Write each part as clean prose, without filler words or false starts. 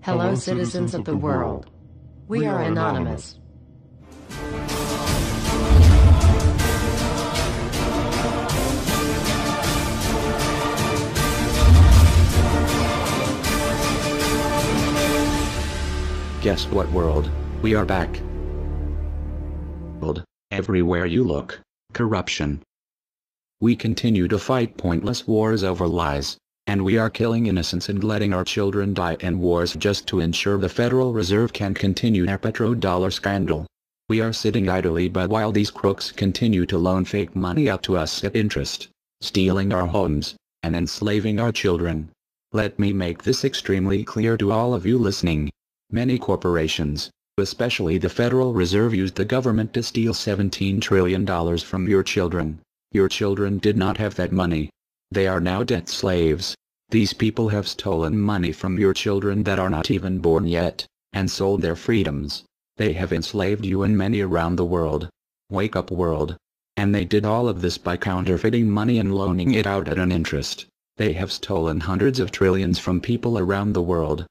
Hello, citizens of the world. We are anonymous. Guess what, world? We are back. Everywhere you look, corruption. We continue to fight pointless wars over lies, and we are killing innocents and letting our children die in wars just to ensure the Federal Reserve can continue their petrodollar scandal. We are sitting idly by while these crooks continue to loan fake money out to us at interest, stealing our homes, and enslaving our children. Let me make this extremely clear to all of you listening. Many corporations, especially the Federal Reserve, used the government to steal $17 trillion from your children. Your children did not have that money. They are now debt slaves. These people have stolen money from your children that are not even born yet, and sold their freedoms. They have enslaved you and many around the world. Wake up, world. And they did all of this by counterfeiting money and loaning it out at an interest. They have stolen hundreds of trillions from people around the world.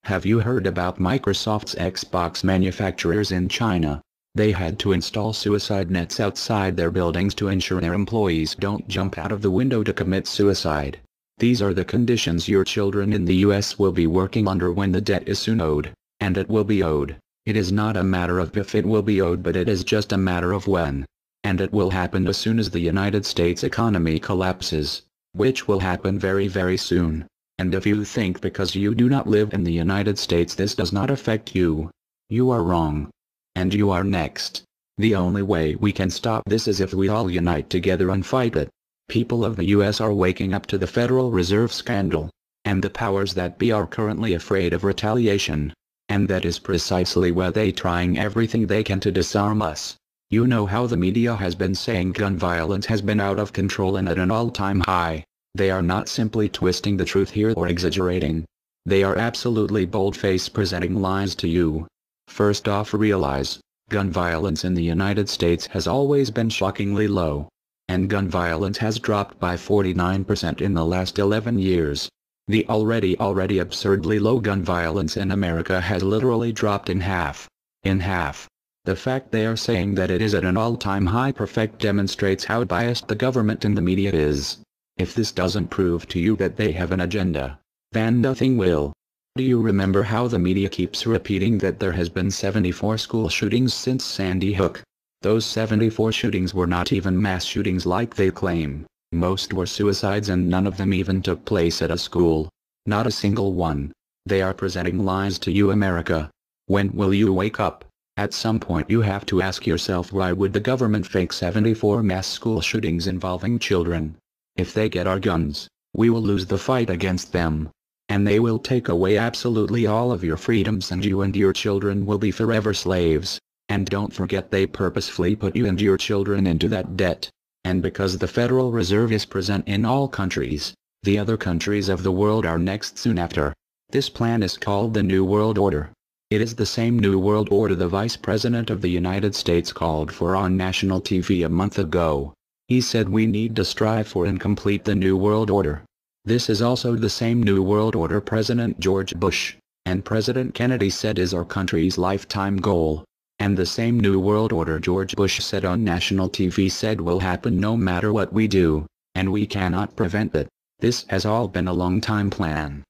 Have you heard about Microsoft's Xbox manufacturers in China? They had to install suicide nets outside their buildings to ensure their employees don't jump out of the window to commit suicide. These are the conditions your children in the US will be working under when the debt is soon owed, and it will be owed. It is not a matter of if it will be owed, but it is just a matter of when. And it will happen as soon as the United States economy collapses, which will happen very, very soon. And if you think because you do not live in the United States this does not affect you, you are wrong. And you are next. The only way we can stop this is if we all unite together and fight it. People of the US are waking up to the Federal Reserve scandal, and the powers that be are currently afraid of retaliation. And that is precisely why they trying everything they can to disarm us. You know how the media has been saying gun violence has been out of control and at an all-time high. They are not simply twisting the truth here or exaggerating. They are absolutely bold-faced presenting lies to you. First off, realize, gun violence in the United States has always been shockingly low. And gun violence has dropped by 49% in the last 11 years. The already absurdly low gun violence in America has literally dropped in half. In half. The fact they are saying that it is at an all-time high perfect demonstrates how biased the government and the media is. If this doesn't prove to you that they have an agenda, then nothing will. Do you remember how the media keeps repeating that there has been 74 school shootings since Sandy Hook? Those 74 shootings were not even mass shootings like they claim. Most were suicides and none of them even took place at a school. Not a single one. They are presenting lies to you, America. When will you wake up? At some point you have to ask yourself, why would the government fake 74 mass school shootings involving children? If they get our guns, we will lose the fight against them. And they will take away absolutely all of your freedoms and you and your children will be forever slaves. And don't forget they purposefully put you and your children into that debt. And because the Federal Reserve is present in all countries, the other countries of the world are next soon after. This plan is called the New World Order. It is the same New World Order the Vice President of the United States called for on national TV a month ago. He said we need to strive for and complete the New World Order. This is also the same New World Order President George Bush and President Kennedy said is our country's lifetime goal. And the same New World Order George Bush said on national TV said will happen no matter what we do, and we cannot prevent it. This has all been a long-time plan.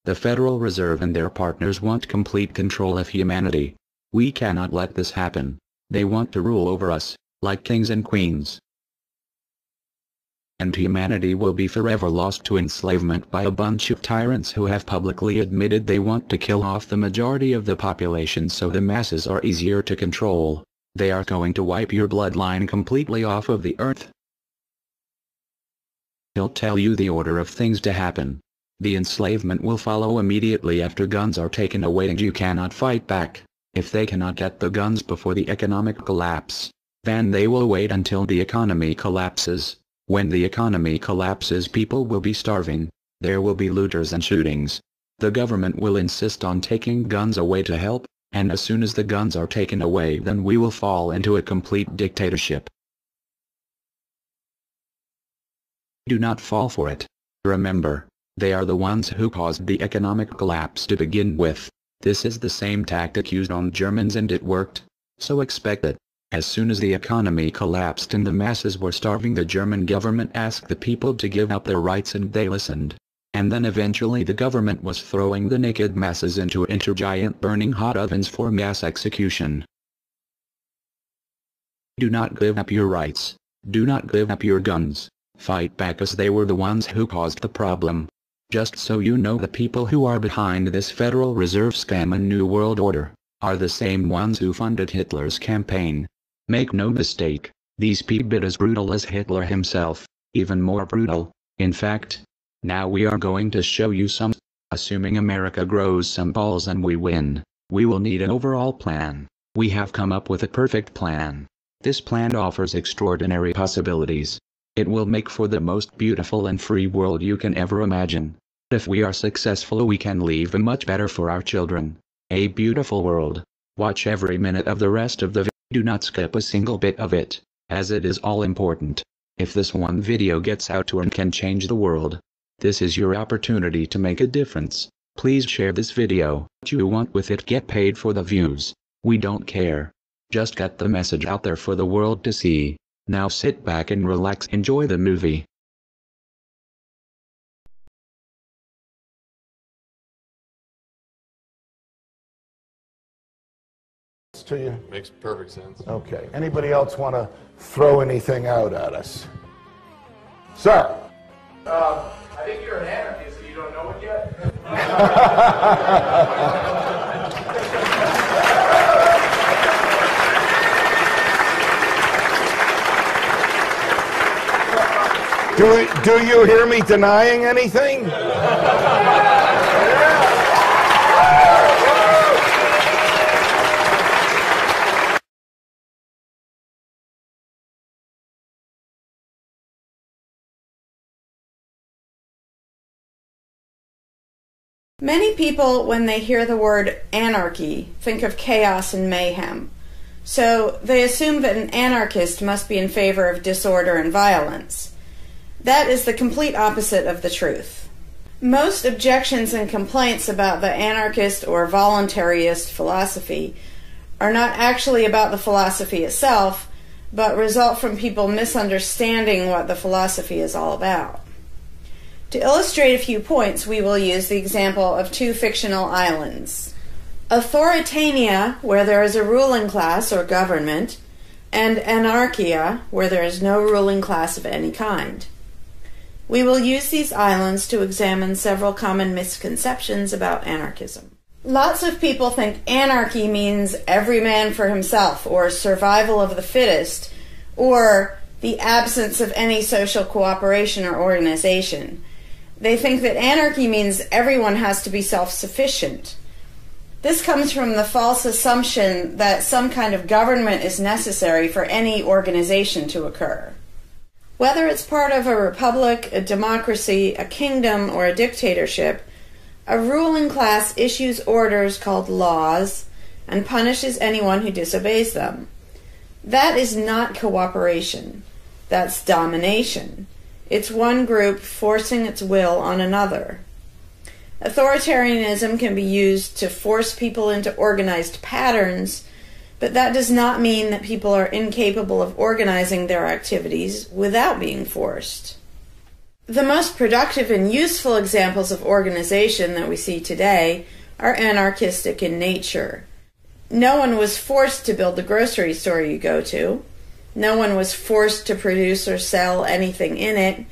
The Federal Reserve and their partners want complete control of humanity. We cannot let this happen. They want to rule over us, like kings and queens. And humanity will be forever lost to enslavement by a bunch of tyrants who have publicly admitted they want to kill off the majority of the population so the masses are easier to control. They are going to wipe your bloodline completely off of the earth. He'll tell you the order of things to happen. The enslavement will follow immediately after guns are taken away and you cannot fight back. If they cannot get the guns before the economic collapse, then they will wait until the economy collapses. When the economy collapses, people will be starving. There will be looters and shootings. The government will insist on taking guns away to help, and as soon as the guns are taken away, then we will fall into a complete dictatorship. Do not fall for it. Remember, They are the ones who caused the economic collapse to begin with. This is the same tactic used on Germans and it worked. So expect it. As soon as the economy collapsed and the masses were starving, the German government asked the people to give up their rights and they listened. And then eventually the government was throwing the naked masses into giant burning hot ovens for mass execution. Do not give up your rights. Do not give up your guns. Fight back, as they were the ones who caused the problem. Just so you know, the people who are behind this Federal Reserve scam and New World Order are the same ones who funded Hitler's campaign. Make no mistake, these people are as brutal as Hitler himself, even more brutal. In fact, now we are going to show you some. Assuming America grows some balls and we win, we will need an overall plan. We have come up with a perfect plan. This plan offers extraordinary possibilities. It will make for the most beautiful and free world you can ever imagine. If we are successful, we can leave a much better for our children. A beautiful world. Watch every minute of the rest of the video. Do not skip a single bit of it, as it is all important. If this one video gets out and can change the world, this is your opportunity to make a difference. Please share this video. What you want with it, get paid for the views. We don't care. Just get the message out there for the world to see. Now sit back and relax, enjoy the movie. To you? Makes perfect sense. Okay. Anybody else want to throw anything out at us? Sir? I think you're an anarchist and you don't know it yet. Do you hear me denying anything? Many people, when they hear the word anarchy, think of chaos and mayhem. So they assume that an anarchist must be in favor of disorder and violence. That is the complete opposite of the truth. Most objections and complaints about the anarchist or voluntarist philosophy are not actually about the philosophy itself, but result from people misunderstanding what the philosophy is all about. To illustrate a few points, we will use the example of two fictional islands. Authoritania, where there is a ruling class or government, and Anarchia, where there is no ruling class of any kind. We will use these islands to examine several common misconceptions about anarchism. Lots of people think anarchy means every man for himself, or survival of the fittest, or the absence of any social cooperation or organization. They think that anarchy means everyone has to be self-sufficient. This comes from the false assumption that some kind of government is necessary for any organization to occur. Whether it's part of a republic, a democracy, a kingdom, or a dictatorship, a ruling class issues orders called laws and punishes anyone who disobeys them. That is not cooperation. That's domination. It's one group forcing its will on another. Authoritarianism can be used to force people into organized patterns, but that does not mean that people are incapable of organizing their activities without being forced. The most productive and useful examples of organization that we see today are anarchistic in nature. No one was forced to build the grocery store you go to. No one was forced to produce or sell anything in it.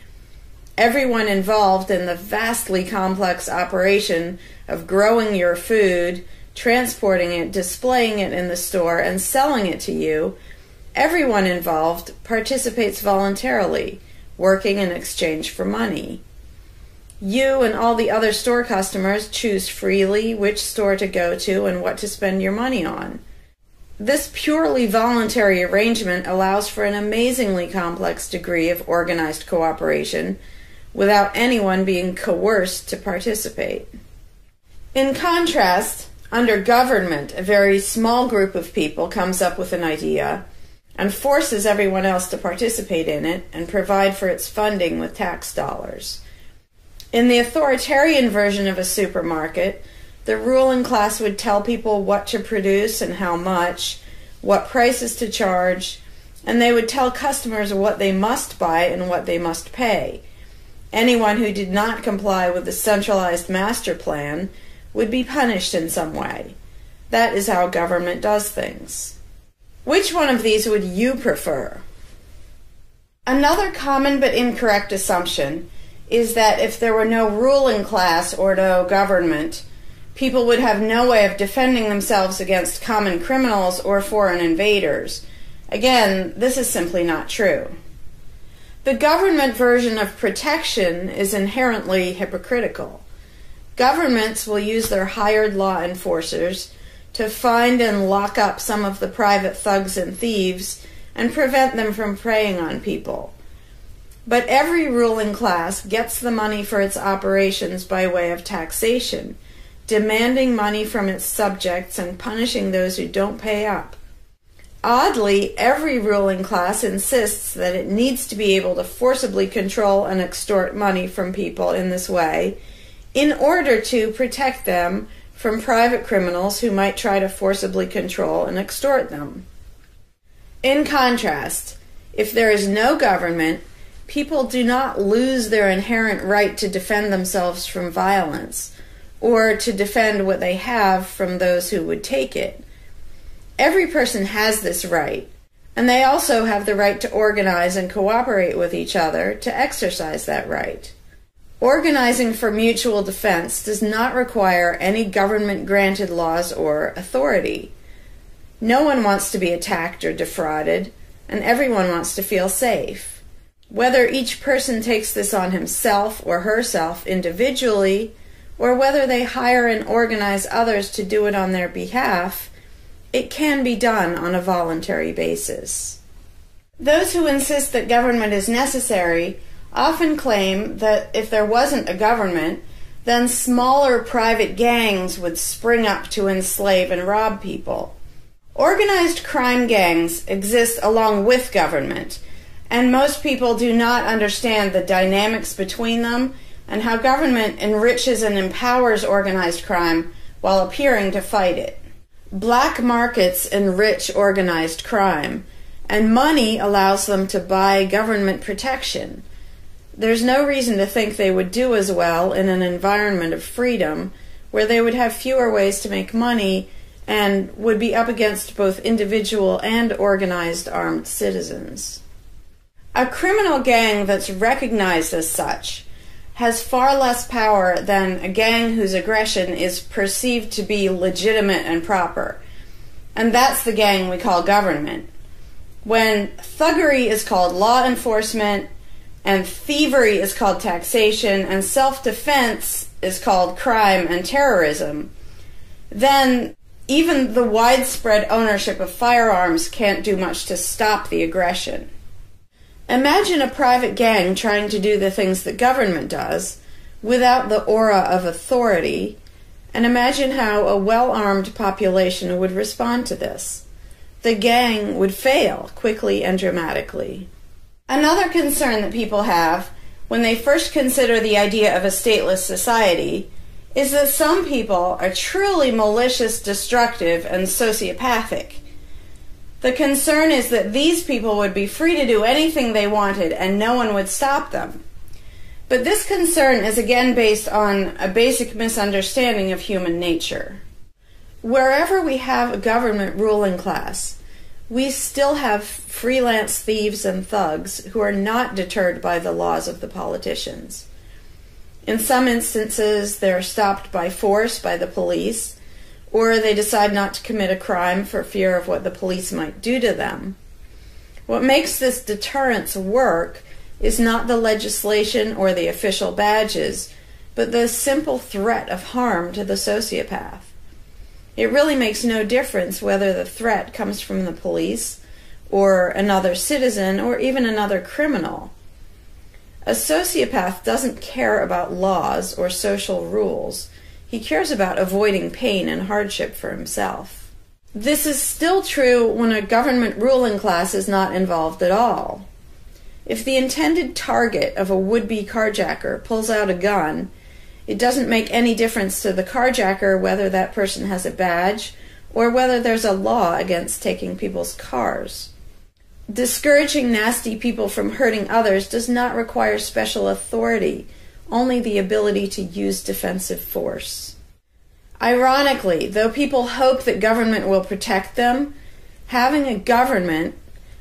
Everyone involved in the vastly complex operation of growing your food, transporting it, displaying it in the store, and selling it to you, everyone involved participates voluntarily, working in exchange for money. You and all the other store customers choose freely which store to go to and what to spend your money on. This purely voluntary arrangement allows for an amazingly complex degree of organized cooperation without anyone being coerced to participate. In contrast, under government, a very small group of people comes up with an idea and forces everyone else to participate in it and provide for its funding with tax dollars. In the authoritarian version of a supermarket, the ruling class would tell people what to produce and how much, what prices to charge, and they would tell customers what they must buy and what they must pay. Anyone who did not comply with the centralized master plan would be punished in some way. That is how government does things. Which one of these would you prefer? Another common but incorrect assumption is that if there were no ruling class or no government, people would have no way of defending themselves against common criminals or foreign invaders. Again, this is simply not true. The government version of protection is inherently hypocritical. Governments will use their hired law enforcers to find and lock up some of the private thugs and thieves and prevent them from preying on people. But every ruling class gets the money for its operations by way of taxation, demanding money from its subjects and punishing those who don't pay up. Oddly, every ruling class insists that it needs to be able to forcibly control and extort money from people in this way in order to protect them from private criminals who might try to forcibly control and extort them. In contrast, if there is no government, people do not lose their inherent right to defend themselves from violence or to defend what they have from those who would take it. Every person has this right, and they also have the right to organize and cooperate with each other to exercise that right. Organizing for mutual defense does not require any government-granted laws or authority. No one wants to be attacked or defrauded, and everyone wants to feel safe. Whether each person takes this on himself or herself individually, or whether they hire and organize others to do it on their behalf, it can be done on a voluntary basis. Those who insist that government is necessary often claim that if there wasn't a government, then smaller private gangs would spring up to enslave and rob people. Organized crime gangs exist along with government, and most people do not understand the dynamics between them and how government enriches and empowers organized crime while appearing to fight it. Black markets enrich organized crime, and money allows them to buy government protection. There's no reason to think they would do as well in an environment of freedom, where they would have fewer ways to make money and would be up against both individual and organized armed citizens. A criminal gang that's recognized as such has far less power than a gang whose aggression is perceived to be legitimate and proper. And that's the gang we call government. When thuggery is called law enforcement, and thievery is called taxation, and self-defense is called crime and terrorism, then even the widespread ownership of firearms can't do much to stop the aggression. Imagine a private gang trying to do the things that government does without the aura of authority, and imagine how a well-armed population would respond to this. The gang would fail quickly and dramatically. Another concern that people have when they first consider the idea of a stateless society is that some people are truly malicious, destructive, and sociopathic. The concern is that these people would be free to do anything they wanted and no one would stop them. But this concern is again based on a basic misunderstanding of human nature. Wherever we have a government ruling class, we still have freelance thieves and thugs who are not deterred by the laws of the politicians. In some instances, they're stopped by force by the police, or they decide not to commit a crime for fear of what the police might do to them. What makes this deterrence work is not the legislation or the official badges, but the simple threat of harm to the sociopath. It really makes no difference whether the threat comes from the police, or another citizen, or even another criminal. A sociopath doesn't care about laws or social rules. He cares about avoiding pain and hardship for himself. This is still true when a government ruling class is not involved at all. If the intended target of a would-be carjacker pulls out a gun, it doesn't make any difference to the carjacker whether that person has a badge or whether there's a law against taking people's cars. Discouraging nasty people from hurting others does not require special authority, only the ability to use defensive force. Ironically, though people hope that government will protect them, having a government,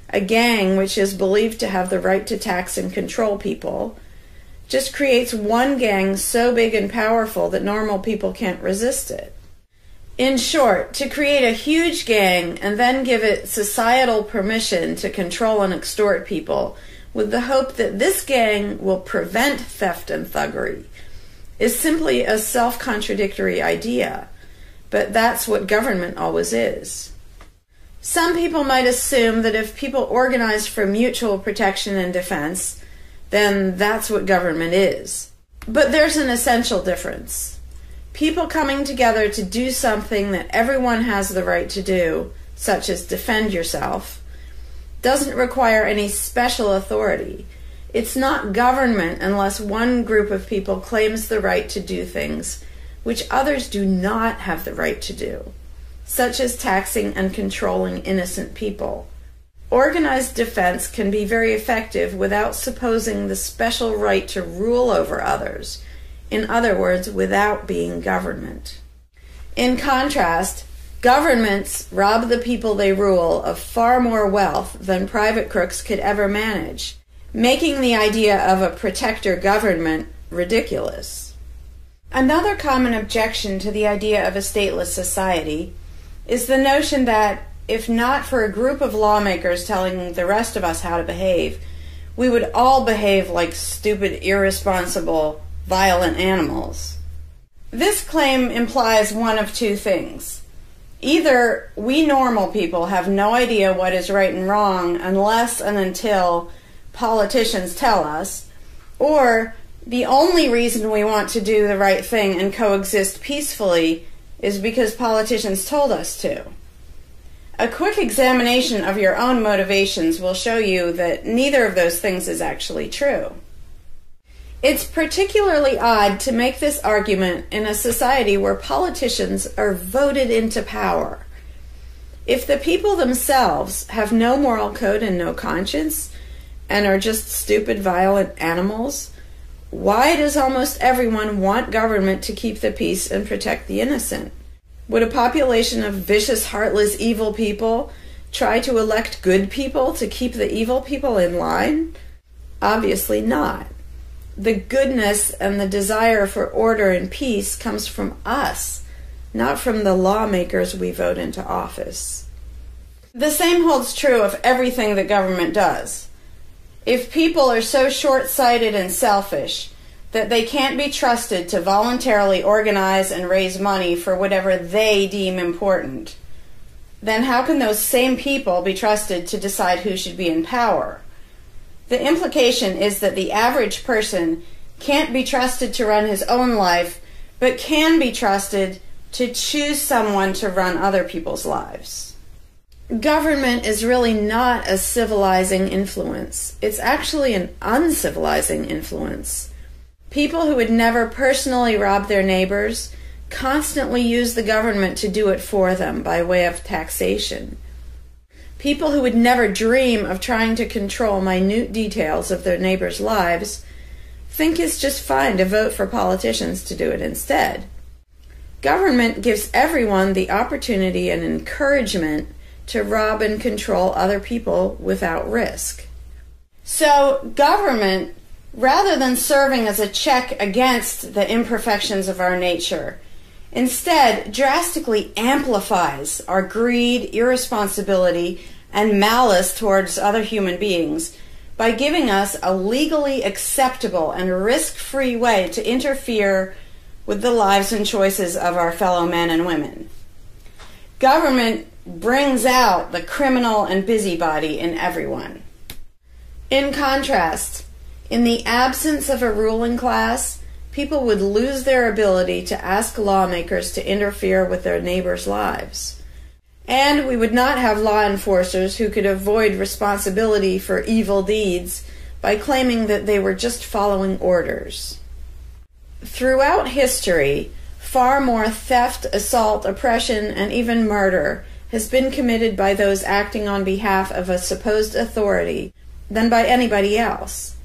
a gang which is believed to have the right to tax and control people, just creates one gang so big and powerful that normal people can't resist it. In short, to create a huge gang and then give it societal permission to control and extort people with the hope that this gang will prevent theft and thuggery is simply a self-contradictory idea, but that's what government always is. Some people might assume that if people organize for mutual protection and defense, then that's what government is. But there's an essential difference. People coming together to do something that everyone has the right to do, such as defend yourself, doesn't require any special authority. It's not government unless one group of people claims the right to do things which others do not have the right to do, such as taxing and controlling innocent people. Organized defense can be very effective without supposing the special right to rule over others. In other words, without being government. In contrast, governments rob the people they rule of far more wealth than private crooks could ever manage, making the idea of a protector government ridiculous. Another common objection to the idea of a stateless society is the notion that, if not for a group of lawmakers telling the rest of us how to behave, we would all behave like stupid, irresponsible, violent animals. This claim implies one of two things. Either we normal people have no idea what is right and wrong unless and until politicians tell us, or the only reason we want to do the right thing and coexist peacefully is because politicians told us to. A quick examination of your own motivations will show you that neither of those things is actually true. It's particularly odd to make this argument in a society where politicians are voted into power. If the people themselves have no moral code and no conscience, and are just stupid, violent animals, why does almost everyone want government to keep the peace and protect the innocent? Would a population of vicious, heartless, evil people try to elect good people to keep the evil people in line? Obviously not. The goodness and the desire for order and peace comes from us, not from the lawmakers we vote into office. The same holds true of everything that government does. If people are so short-sighted and selfish that they can't be trusted to voluntarily organize and raise money for whatever they deem important, then how can those same people be trusted to decide who should be in power? The implication is that the average person can't be trusted to run his own life, but can be trusted to choose someone to run other people's lives. Government is really not a civilizing influence. It's actually an uncivilizing influence. People who would never personally rob their neighbors constantly use the government to do it for them by way of taxation. People who would never dream of trying to control minute details of their neighbors' lives think it's just fine to vote for politicians to do it instead. Government gives everyone the opportunity and encouragement to rob and control other people without risk. So government, rather than serving as a check against the imperfections of our nature, instead drastically amplifies our greed, irresponsibility, and malice towards other human beings by giving us a legally acceptable and risk-free way to interfere with the lives and choices of our fellow men and women. Government brings out the criminal and busybody in everyone. In contrast, in the absence of a ruling class, people would lose their ability to ask lawmakers to interfere with their neighbors' lives. And we would not have law enforcers who could avoid responsibility for evil deeds by claiming that they were just following orders. Throughout history, far more theft, assault, oppression, and even murder has been committed by those acting on behalf of a supposed authority than by anybody else.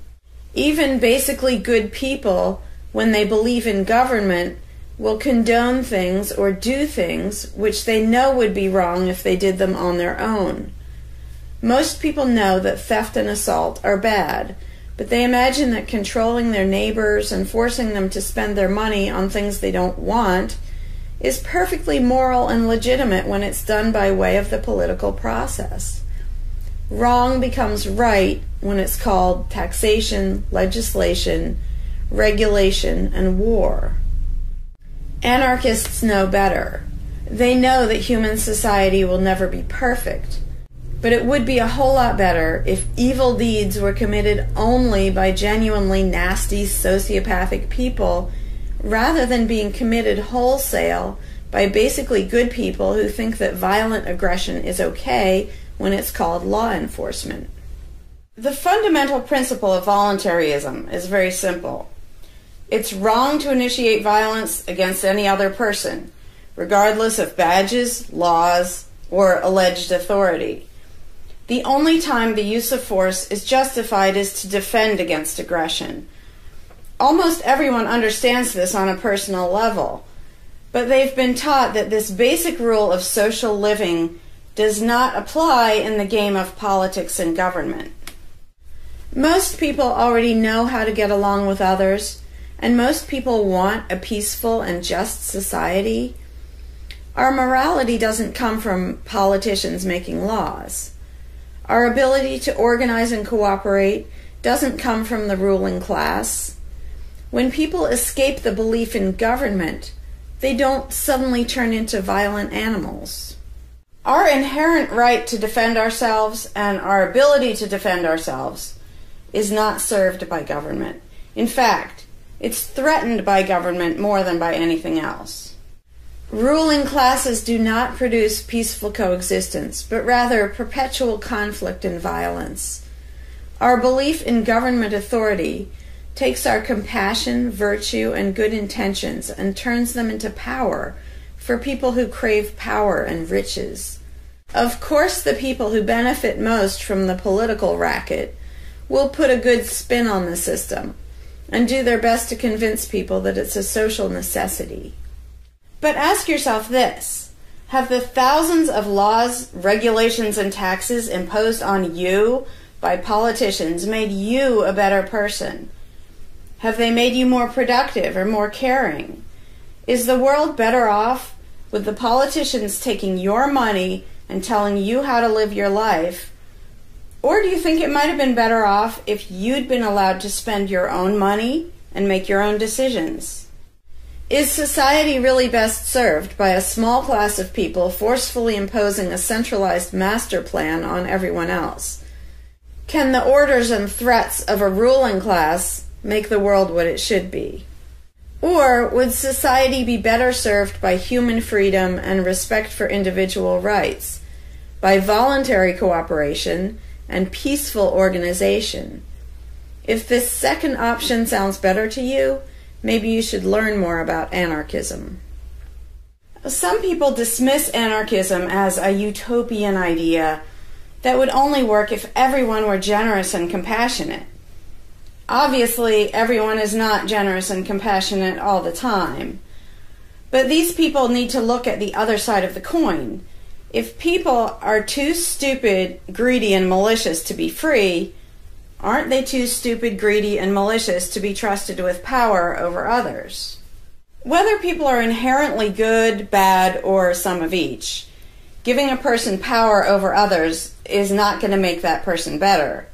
Even basically good people, when they believe in government, will condone things or do things which they know would be wrong if they did them on their own. Most people know that theft and assault are bad, but they imagine that controlling their neighbors and forcing them to spend their money on things they don't want is perfectly moral and legitimate when it's done by way of the political process. Wrong becomes right when it's called taxation, legislation, regulation, and war. Anarchists know better. They know that human society will never be perfect, but it would be a whole lot better if evil deeds were committed only by genuinely nasty, sociopathic people, rather than being committed wholesale by basically good people who think that violent aggression is okay when it's called law enforcement. The fundamental principle of voluntarism is very simple. It's wrong to initiate violence against any other person, regardless of badges, laws, or alleged authority. The only time the use of force is justified is to defend against aggression. Almost everyone understands this on a personal level, but they've been taught that this basic rule of social living does not apply in the game of politics and government. Most people already know how to get along with others, and most people want a peaceful and just society. Our morality doesn't come from politicians making laws. Our ability to organize and cooperate doesn't come from the ruling class. When people escape the belief in government, they don't suddenly turn into violent animals. Our inherent right to defend ourselves and our ability to defend ourselves is not served by government. In fact, it's threatened by government more than by anything else. Ruling classes do not produce peaceful coexistence, but rather perpetual conflict and violence. Our belief in government authority takes our compassion, virtue, and good intentions and turns them into power for people who crave power and riches. Of course, the people who benefit most from the political racket will put a good spin on the system and do their best to convince people that it's a social necessity. But ask yourself this: have the thousands of laws, regulations, and taxes imposed on you by politicians made you a better person? Have they made you more productive or more caring? Is the world better off with the politicians taking your money and telling you how to live your life? Or do you think it might have been better off if you'd been allowed to spend your own money and make your own decisions? Is society really best served by a small class of people forcefully imposing a centralized master plan on everyone else? Can the orders and threats of a ruling class make the world what it should be? Or would society be better served by human freedom and respect for individual rights, by voluntary cooperation and peaceful organization? If this second option sounds better to you, maybe you should learn more about anarchism. Some people dismiss anarchism as a utopian idea that would only work if everyone were generous and compassionate. Obviously, everyone is not generous and compassionate all the time, but these people need to look at the other side of the coin. If people are too stupid, greedy, and malicious to be free, aren't they too stupid, greedy, and malicious to be trusted with power over others? Whether people are inherently good, bad, or some of each, giving a person power over others is not going to make that person better.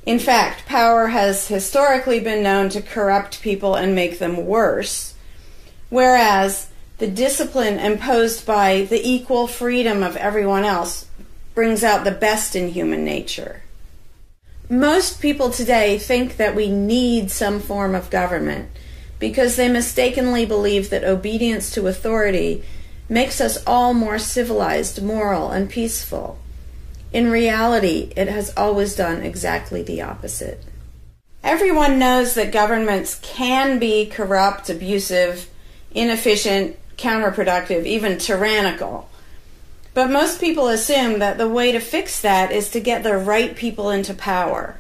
In fact, power has historically been known to corrupt people and make them worse, whereas the discipline imposed by the equal freedom of everyone else brings out the best in human nature. Most people today think that we need some form of government because they mistakenly believe that obedience to authority makes us all more civilized, moral, and peaceful. In reality, it has always done exactly the opposite. Everyone knows that governments can be corrupt, abusive, inefficient, counterproductive, even tyrannical. But most people assume that the way to fix that is to get the right people into power.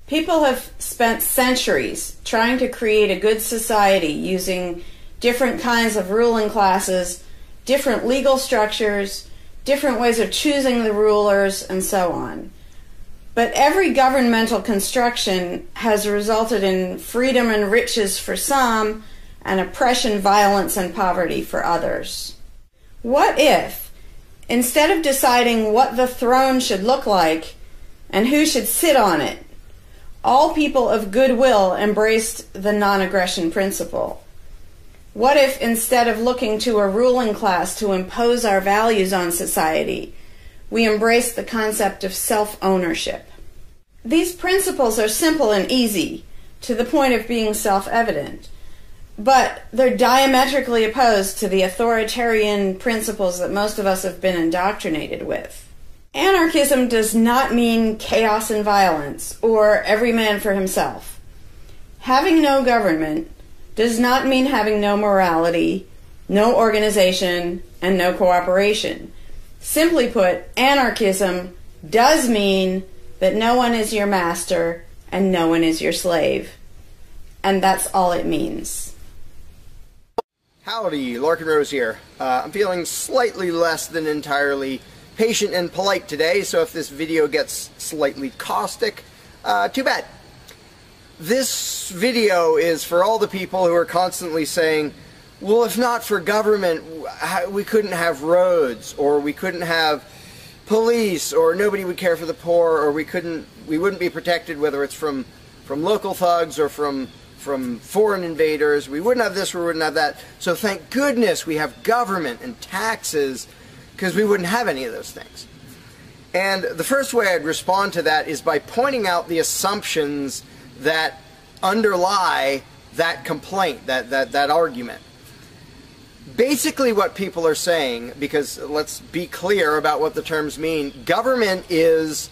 People have spent centuries trying to create a good society using different kinds of ruling classes, different legal structures, different ways of choosing the rulers, and so on. But every governmental construction has resulted in freedom and riches for some, and oppression, violence, and poverty for others. What if, instead of deciding what the throne should look like and who should sit on it, all people of goodwill embraced the non-aggression principle? What if, instead of looking to a ruling class to impose our values on society, we embraced the concept of self-ownership? These principles are simple and easy, to the point of being self-evident, but they're diametrically opposed to the authoritarian principles that most of us have been indoctrinated with. Anarchism does not mean chaos and violence, or every man for himself. Having no government does not mean having no morality, no organization, and no cooperation. Simply put, anarchism does mean that no one is your master and no one is your slave. And that's all it means. Howdy, Larken Rose here. I'm feeling slightly less than entirely patient and polite today, so if this video gets slightly caustic, too bad. This video is for all the people who are constantly saying, well, if not for government, we couldn't have roads, or we couldn't have police, or nobody would care for the poor, or we wouldn't be protected, whether it's from local thugs or from foreign invaders. We wouldn't have this, we wouldn't have that. So thank goodness we have government and taxes, because we wouldn't have any of those things. And the first way I'd respond to that is by pointing out the assumptions that underlie that complaint, that argument. Basically what people are saying, because let's be clear about what the terms mean, government is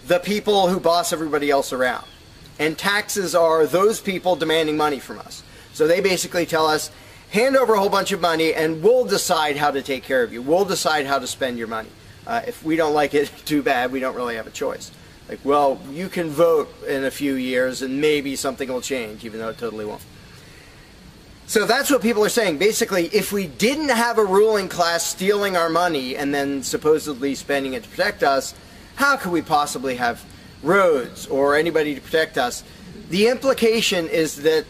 the people who boss everybody else around. And taxes are those people demanding money from us. So they basically tell us, hand over a whole bunch of money and we'll decide how to take care of you. We'll decide how to spend your money. If we don't like it, too bad, we don't really have a choice. Like, well, you can vote in a few years and maybe something will change, even though it totally won't. So that's what people are saying. Basically, if we didn't have a ruling class stealing our money and then supposedly spending it to protect us, how could we possibly have roads or anybody to protect us? The implication is that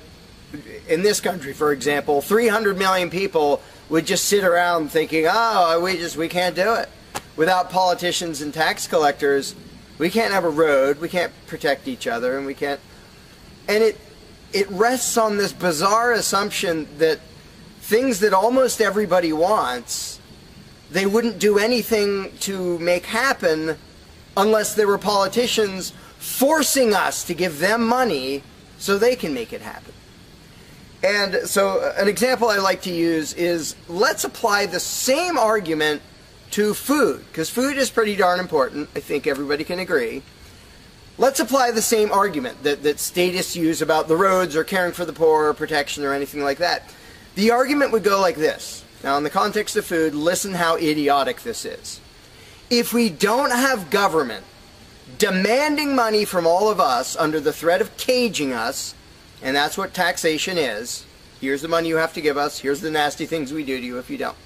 in this country, for example, 300 million people would just sit around thinking, oh, we can't do it. Without politicians and tax collectors, we can't have a road, we can't protect each other, and we can't... And it rests on this bizarre assumption that things that almost everybody wants, they wouldn't do anything to make happen unless there were politicians forcing us to give them money so they can make it happen. And so an example I like to use is, let's apply the same argument to food, because food is pretty darn important. I think everybody can agree. Let's apply the same argument that statists use about the roads or caring for the poor or protection or anything like that. The argument would go like this. Now, in the context of food, listen how idiotic this is. If we don't have government demanding money from all of us under the threat of caging us, and that's what taxation is, here's the money you have to give us, here's the nasty things we do to you if you don't.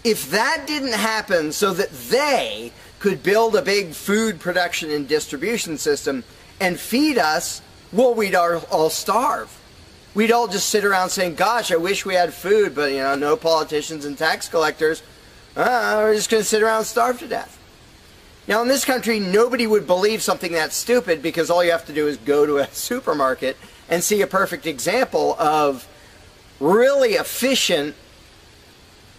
If that didn't happen so that they could build a big food production and distribution system and feed us, well, we'd all starve. We'd all just sit around saying, gosh, I wish we had food, but, you know, no politicians and tax collectors. We're just going to sit around and starve to death. Now, in this country, nobody would believe something that stupid, because all you have to do is go to a supermarket and see a perfect example of really efficient,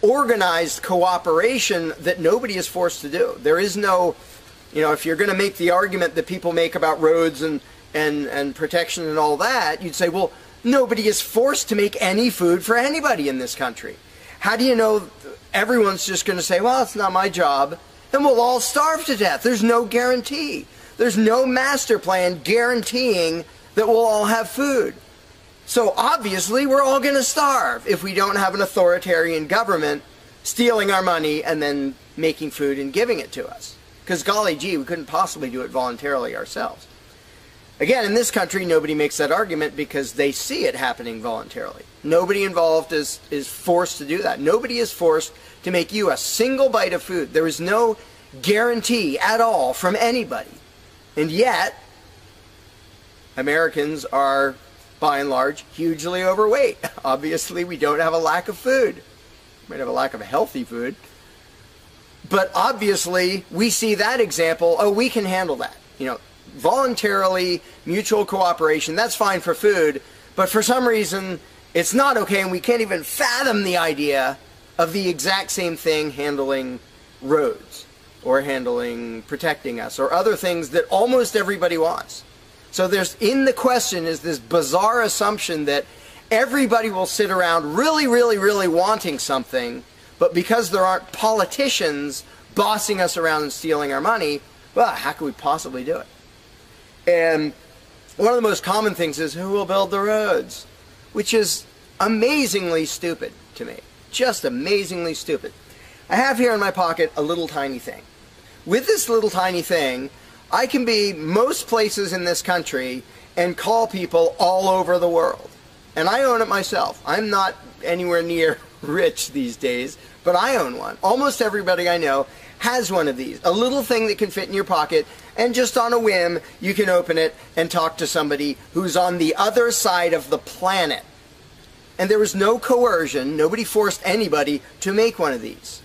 organized cooperation that nobody is forced to do. There is no, you know, if you're going to make the argument that people make about roads and protection and all that, you'd say, well, nobody is forced to make any food for anybody in this country. How do you know everyone's just going to say, well, it's not my job, and we'll all starve to death? There's no guarantee. There's no master plan guaranteeing that we'll all have food. So obviously we're all going to starve if we don't have an authoritarian government stealing our money and then making food and giving it to us. Because golly gee, we couldn't possibly do it voluntarily ourselves. Again, in this country, nobody makes that argument because they see it happening voluntarily. Nobody involved is forced to do that. Nobody is forced to make you a single bite of food. There is no guarantee at all from anybody. And yet, Americans are, by and large, hugely overweight. Obviously, we don't have a lack of food. We might have a lack of healthy food. But obviously, we see that example, oh, we can handle that. You know, voluntarily, mutual cooperation, that's fine for food, but for some reason, it's not okay, and we can't even fathom the idea of the exact same thing handling roads, or handling protecting us, or other things that almost everybody wants. So there's, in the question, is this bizarre assumption that everybody will sit around really, really, really wanting something, but because there aren't politicians bossing us around and stealing our money, well, how could we possibly do it? And one of the most common things is, who will build the roads? Which is amazingly stupid to me. Just amazingly stupid. I have here in my pocket a little tiny thing. With this little tiny thing, I can be most places in this country and call people all over the world. And I own it myself. I'm not anywhere near rich these days, but I own one. Almost everybody I know has one of these. A little thing that can fit in your pocket, and just on a whim, you can open it and talk to somebody who's on the other side of the planet. And there was no coercion. Nobody forced anybody to make one of these.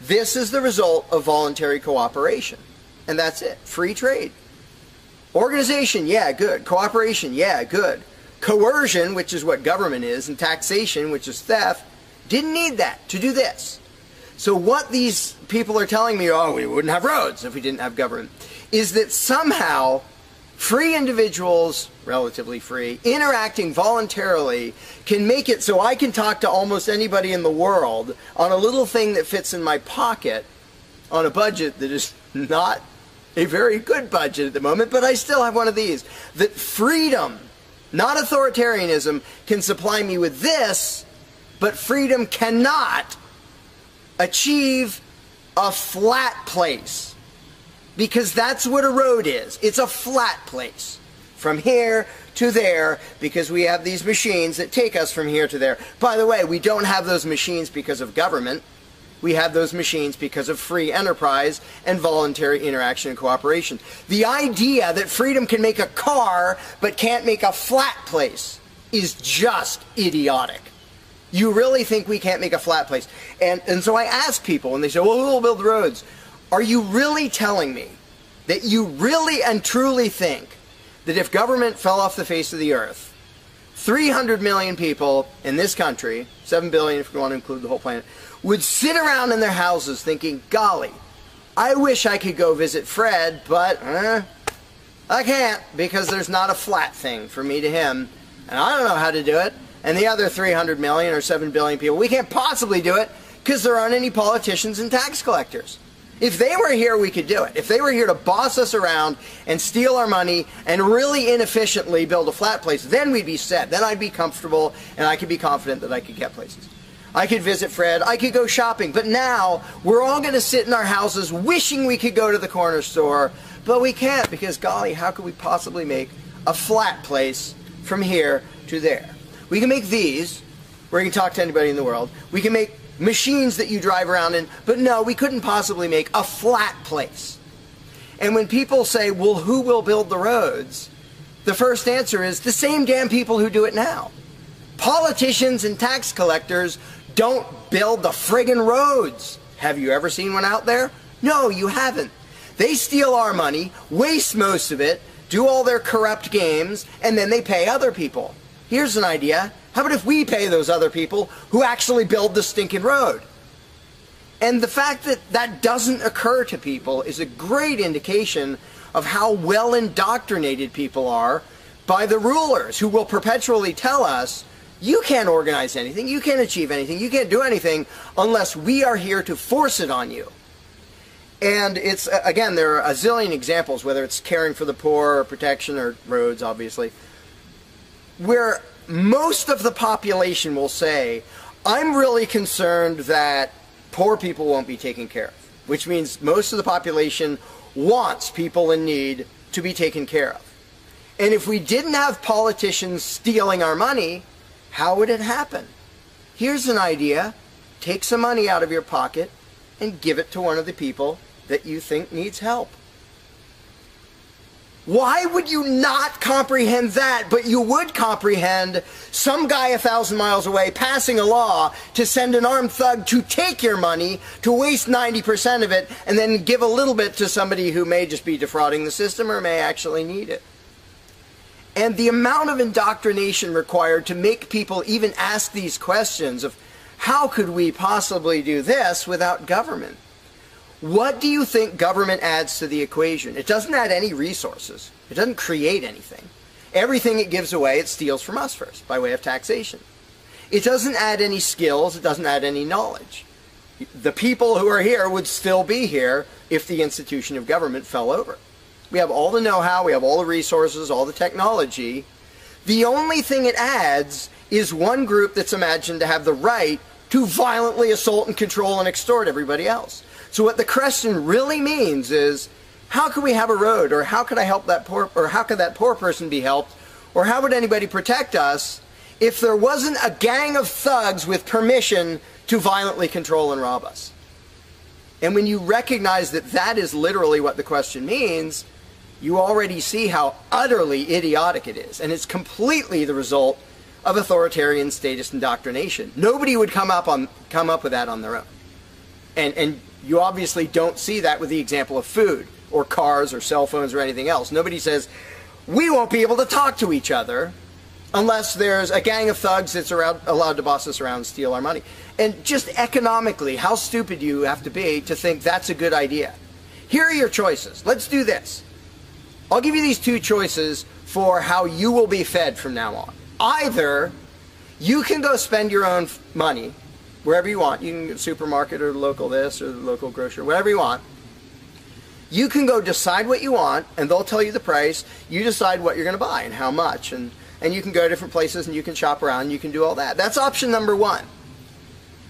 This is the result of voluntary cooperation. And that's it. Free trade. Organization, yeah, good. Cooperation, yeah, good. Coercion, which is what government is, and taxation, which is theft, didn't need that to do this. So what these people are telling me, oh, we wouldn't have roads if we didn't have government, is that somehow free individuals, relatively free, interacting voluntarily can make it so I can talk to almost anybody in the world on a little thing that fits in my pocket on a budget that is not a very good budget at the moment, but I still have one of these. That freedom, not authoritarianism, can supply me with this, but freedom cannot achieve a flat place. Because that's what a road is. It's a flat place. From here to there, because we have these machines that take us from here to there. By the way, we don't have those machines because of government. We have those machines because of free enterprise and voluntary interaction and cooperation. The idea that freedom can make a car but can't make a flat place is just idiotic. You really think we can't make a flat place? And so I ask people, and they say, well, who will build roads? Are you really telling me that you really and truly think that if government fell off the face of the earth, 300 million people in this country, 7 billion if you want to include the whole planet, would sit around in their houses thinking, golly, I wish I could go visit Fred, but I can't because there's not a flat thing from me to him, and I don't know how to do it. And the other 300 million or 7 billion people, we can't possibly do it because there aren't any politicians and tax collectors. If they were here, we could do it. If they were here to boss us around and steal our money and really inefficiently build a flat place, then we'd be set. Then I'd be comfortable and I could be confident that I could get places. I could visit Fred, I could go shopping, but now we're all going to sit in our houses wishing we could go to the corner store, but we can't because, golly, how could we possibly make a flat place from here to there? We can make these, where you can talk to anybody in the world. We can make machines that you drive around in, but no, we couldn't possibly make a flat place. And when people say, well, who will build the roads? The first answer is the same damn people who do it now. Politicians and tax collectors don't build the friggin' roads. Have you ever seen one out there? No, you haven't. They steal our money, waste most of it, do all their corrupt games, and then they pay other people. Here's an idea. How about if we pay those other people who actually build the stinking road? And the fact that that doesn't occur to people is a great indication of how well indoctrinated people are by the rulers who will perpetually tell us, you can't organize anything, you can't achieve anything, you can't do anything unless we are here to force it on you. And it's, again, there are a zillion examples, whether it's caring for the poor or protection or roads, obviously. where most of the population will say, I'm really concerned that poor people won't be taken care of, which means most of the population wants people in need to be taken care of. And if we didn't have politicians stealing our money, how would it happen? Here's an idea. Take some money out of your pocket and give it to one of the people that you think needs help. Why would you not comprehend that, but you would comprehend some guy 1,000 miles away passing a law to send an armed thug to take your money, to waste 90% of it, and then give a little bit to somebody who may just be defrauding the system or may actually need it? And the amount of indoctrination required to make people even ask these questions of how could we possibly do this without government? What do you think government adds to the equation? It doesn't add any resources. It doesn't create anything. Everything it gives away, it steals from us first, by way of taxation. It doesn't add any skills. It doesn't add any knowledge. The people who are here would still be here if the institution of government fell over. We have all the know-how, we have all the resources, all the technology. The only thing it adds is one group that's imagined to have the right to violently assault and control and extort everybody else. So what the question really means is, how could we have a road, or how could I help that poor, or how could that poor person be helped, or how would anybody protect us if there wasn't a gang of thugs with permission to violently control and rob us? And when you recognize that that is literally what the question means, you already see how utterly idiotic it is. And it's completely the result of authoritarian statist indoctrination. Nobody would come up with that on their own. And you obviously don't see that with the example of food or cars or cell phones or anything else. Nobody says, we won't be able to talk to each other unless there's a gang of thugs that's allowed to boss us around and steal our money. And just economically, how stupid do you have to be to think that's a good idea? Here are your choices. Let's do this. I'll give you these two choices for how you will be fed from now on. Either you can go spend your own money wherever you want. You can go to the supermarket or the local this or the local grocery, whatever you want. You can go decide what you want, and they'll tell you the price. You decide what you're going to buy and how much. And you can go to different places and you can shop around and you can do all that. That's option number one.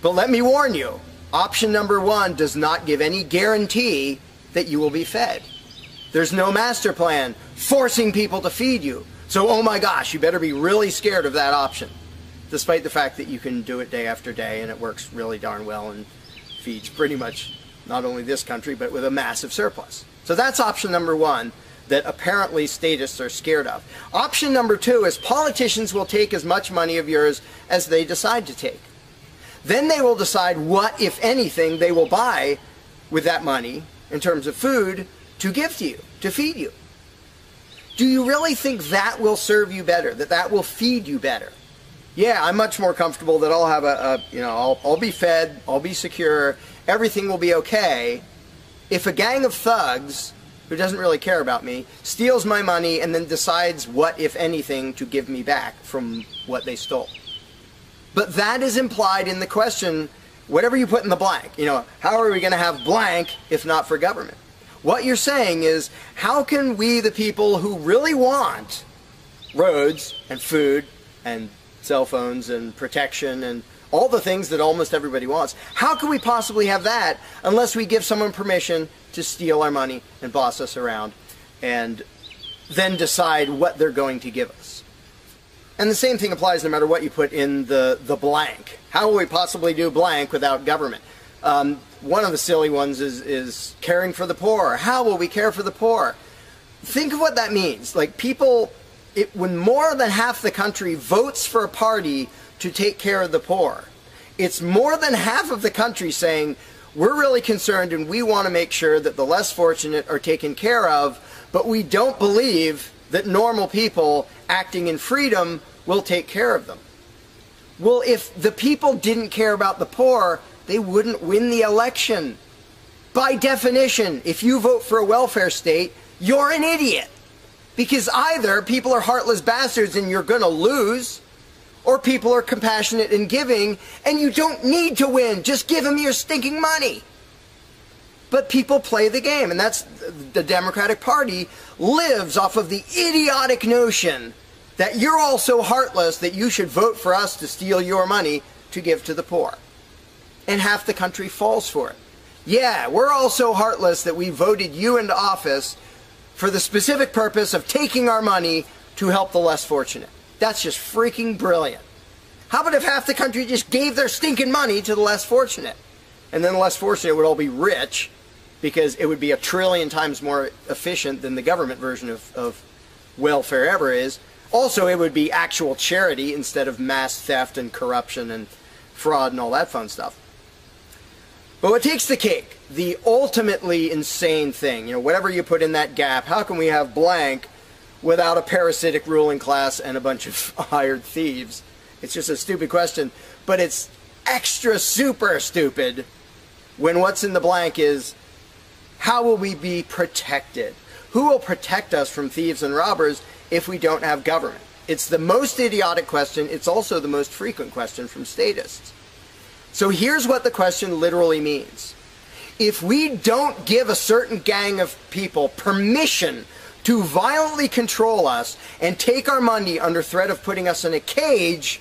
But let me warn you, option number one does not give any guarantee that you will be fed. There's no master plan forcing people to feed you. So, oh my gosh, you better be really scared of that option, despite the fact that you can do it day after day and it works really darn well and feeds pretty much not only this country, but with a massive surplus. So that's option number one that apparently statists are scared of. Option number two is politicians will take as much money of yours as they decide to take. Then they will decide what, if anything, they will buy with that money in terms of food to give to you, to feed you. Do you really think that will serve you better, that that will feed you better? Yeah, I'm much more comfortable that I'll have I'll be fed, I'll be secure, everything will be okay if a gang of thugs who doesn't really care about me steals my money and then decides what, if anything, to give me back from what they stole. But that is implied in the question, whatever you put in the blank. How are we going to have blank if not for government? What you're saying is, how can we, the people who really want roads and food and cell phones and protection and all the things that almost everybody wants, how can we possibly have that unless we give someone permission to steal our money and boss us around and then decide what they're going to give us? And the same thing applies no matter what you put in the blank. How will we possibly do blank without government? One of the silly ones is caring for the poor. How will we care for the poor? Think of what that means. Like people, when more than half the country votes for a party to take care of the poor, it's more than half of the country saying, we're really concerned and we want to make sure that the less fortunate are taken care of, but we don't believe that normal people acting in freedom will take care of them. Well, if the people didn't care about the poor, they wouldn't win the election. By definition, if you vote for a welfare state, you're an idiot. Because either people are heartless bastards and you're going to lose, or people are compassionate and giving and you don't need to win. Just give them your stinking money. But people play the game, and that's the Democratic Party lives off of the idiotic notion that you're all so heartless that you should vote for us to steal your money to give to the poor. And half the country falls for it. Yeah, we're all so heartless that we voted you into office for the specific purpose of taking our money to help the less fortunate. That's just freaking brilliant. How about if half the country just gave their stinking money to the less fortunate? And then the less fortunate would all be rich, because it would be 1 trillion times more efficient than the government version of welfare ever is. Also, it would be actual charity instead of mass theft and corruption and fraud and all that fun stuff. But what takes the cake, the ultimately insane thing, whatever you put in that gap, how can we have blank without a parasitic ruling class and a bunch of hired thieves? It's just a stupid question, but it's extra super stupid when what's in the blank is, how will we be protected? Who will protect us from thieves and robbers if we don't have government? It's the most idiotic question. It's also the most frequent question from statists. So here's what the question literally means. If we don't give a certain gang of people permission to violently control us and take our money under threat of putting us in a cage,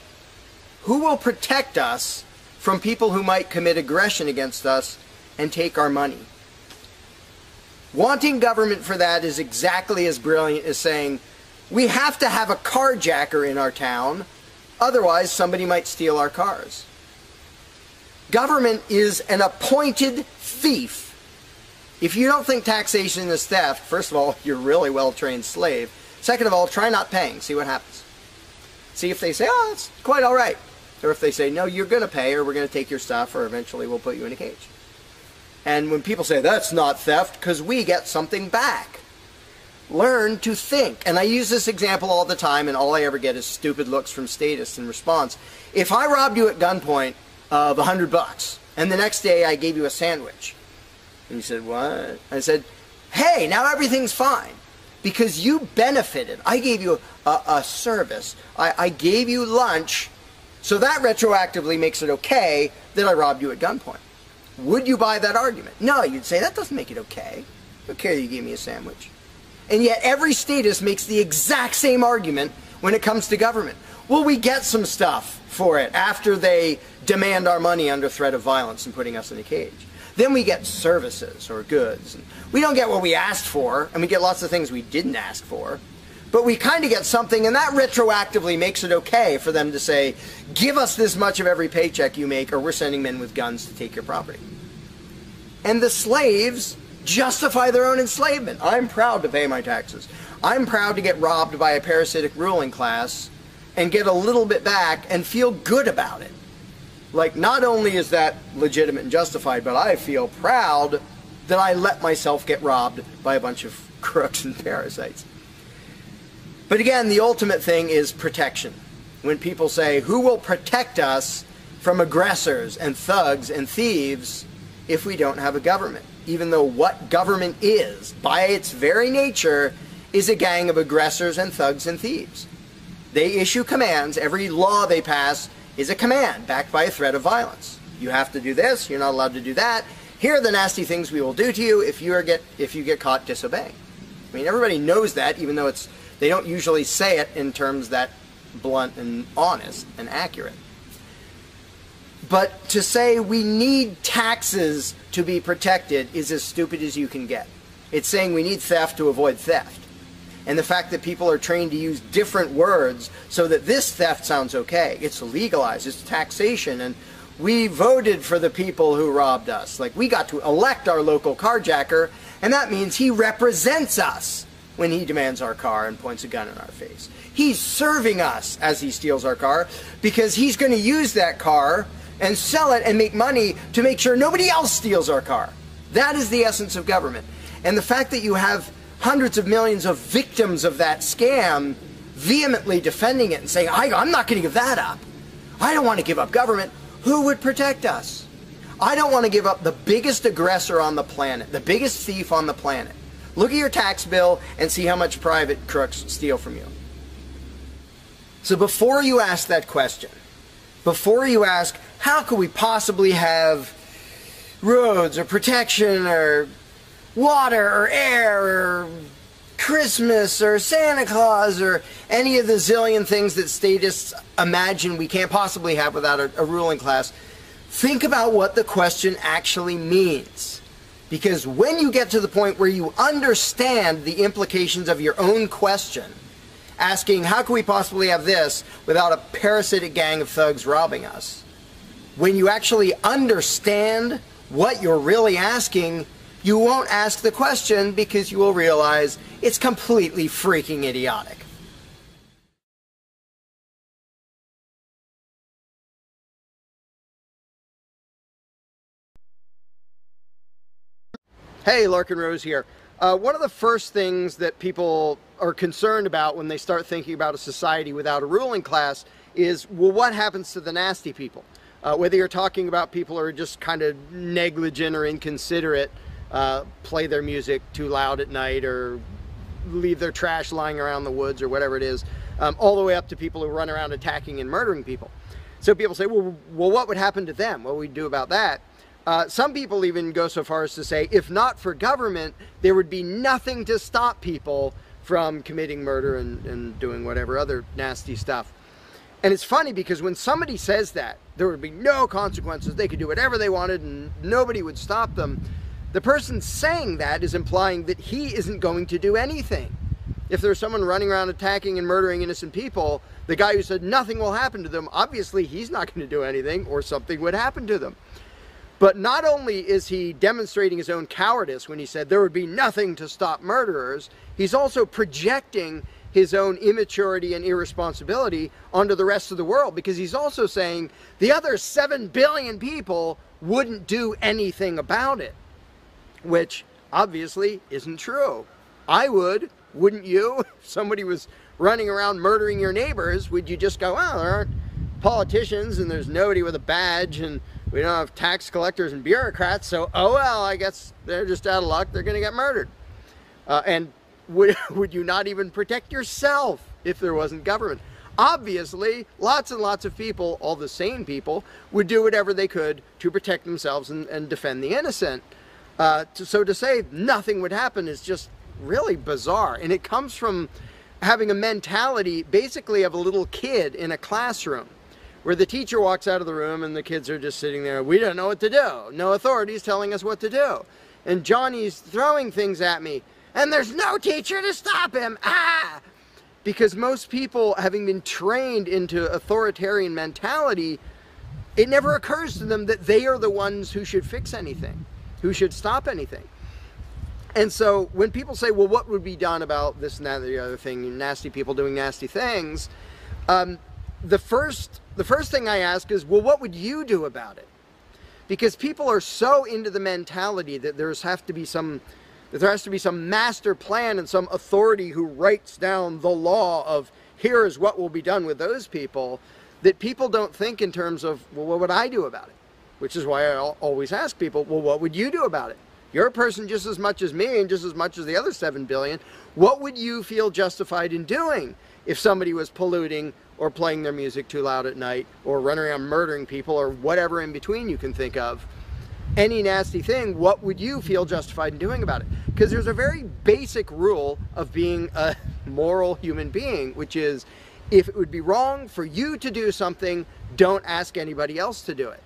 who will protect us from people who might commit aggression against us and take our money? Wanting government for that is exactly as brilliant as saying, we have to have a carjacker in our town, otherwise somebody might steal our cars. Government is an appointed thief. If you don't think taxation is theft, first of all, you're a really well-trained slave. Second of all, try not paying. See what happens. See if they say, oh, it's quite all right. Or if they say, no, you're going to pay, or we're going to take your stuff, or eventually we'll put you in a cage. And when people say, that's not theft, because we get something back. Learn to think. And I use this example all the time, and all I ever get is stupid looks from statists in response. If I robbed you at gunpoint of $100, and the next day I gave you a sandwich, and you said, what? I said, hey, now everything's fine, because you benefited. I gave you a service. I gave you lunch, so that retroactively makes it okay that I robbed you at gunpoint. Would you buy that argument? No, you'd say, that doesn't make it okay. I don't care you gave me a sandwich. And yet every statist makes the exact same argument when it comes to government. Well, we get some stuff for it after they demand our money under threat of violence and putting us in a cage. Then we get services or goods. We don't get what we asked for, and we get lots of things we didn't ask for. But we kind of get something, and that retroactively makes it okay for them to say, give us this much of every paycheck you make, or we're sending men with guns to take your property. And the slaves justify their own enslavement. I'm proud to pay my taxes. I'm proud to get robbed by a parasitic ruling class and get a little bit back and feel good about it. Like, not only is that legitimate and justified, but I feel proud that I let myself get robbed by a bunch of crooks and parasites. But again, the ultimate thing is protection. When people say, who will protect us from aggressors and thugs and thieves if we don't have a government? Even though what government is, by its very nature, is a gang of aggressors and thugs and thieves. They issue commands. Every law they pass is a command backed by a threat of violence. You have to do this. You're not allowed to do that. Here are the nasty things we will do to you if you get caught disobeying. I mean, everybody knows that, even though they don't usually say it in terms that blunt and honest and accurate. But to say we need taxes to be protected is as stupid as you can get. It's saying we need theft to avoid theft. And the fact that people are trained to use different words so that this theft sounds okay. It's legalized, it's taxation, and we voted for the people who robbed us. Like, we got to elect our local carjacker, and that means he represents us when he demands our car and points a gun in our face. He's serving us as he steals our car, because he's going to use that car and sell it and make money to make sure nobody else steals our car. That is the essence of government. And the fact that you have hundreds of millions of victims of that scam vehemently defending it and saying, I'm not going to give that up. I don't want to give up government. Who would protect us? I don't want to give up the biggest aggressor on the planet, the biggest thief on the planet. Look at your tax bill and see how much private crooks steal from you. So before you ask that question, before you ask, how could we possibly have roads or protection or water or air or Christmas or Santa Claus or any of the zillion things that statists imagine we can't possibly have without a ruling class, think about what the question actually means. Because when you get to the point where you understand the implications of your own question, asking how can we possibly have this without a parasitic gang of thugs robbing us, when you actually understand what you're really asking, you won't ask the question because you will realize it's completely freaking idiotic. Hey, Larken Rose here. One of the first things that people are concerned about when they start thinking about a society without a ruling class is, well, what happens to the nasty people? Whether you're talking about people who are just kind of negligent or inconsiderate, play their music too loud at night or leave their trash lying around the woods or whatever it is, all the way up to people who run around attacking and murdering people. So people say, well, what would happen to them? What would we do about that? Some people even go so far as to say, if not for government, there would be nothing to stop people from committing murder and doing whatever other nasty stuff. And it's funny because when somebody says that, there would be no consequences, they could do whatever they wanted and nobody would stop them, the person saying that is implying that he isn't going to do anything. If there's someone running around attacking and murdering innocent people, the guy who said nothing will happen to them, obviously he's not going to do anything or something would happen to them. But not only is he demonstrating his own cowardice when he said there would be nothing to stop murderers, he's also projecting his own immaturity and irresponsibility onto the rest of the world, because he's also saying the other 7 billion people wouldn't do anything about it, which obviously isn't true. I would, wouldn't you? If somebody was running around murdering your neighbors, would you just go, well, there aren't politicians and there's nobody with a badge and we don't have tax collectors and bureaucrats, so oh well, I guess they're just out of luck, they're going to get murdered. And would you not even protect yourself if there wasn't government? Obviously, lots and lots of people, all the sane people, would do whatever they could to protect themselves and defend the innocent. So to say nothing would happen is just really bizarre. And it comes from having a mentality basically of a little kid in a classroom, where the teacher walks out of the room and the kids are just sitting there. We don't know what to do. No authority's telling us what to do. And Johnny's throwing things at me. And there's no teacher to stop him. Ah! Because most people, having been trained into authoritarian mentality, it never occurs to them that they are the ones who should fix anything, who should stop anything. And so when people say, well, what would be done about this and that and the other thing, nasty people doing nasty things, the first thing I ask is, well, what would you do about it? Because people are so into the mentality that there has to be some master plan and some authority who writes down the law of here is what will be done with those people, that people don't think in terms of, well, what would I do about it? Which is why I always ask people, well, what would you do about it? You're a person just as much as me and just as much as the other 7 billion. What would you feel justified in doing if somebody was polluting or playing their music too loud at night or running around murdering people or whatever in between you can think of? Any nasty thing, what would you feel justified in doing about it? Because there's a very basic rule of being a moral human being, which is if it would be wrong for you to do something, don't ask anybody else to do it.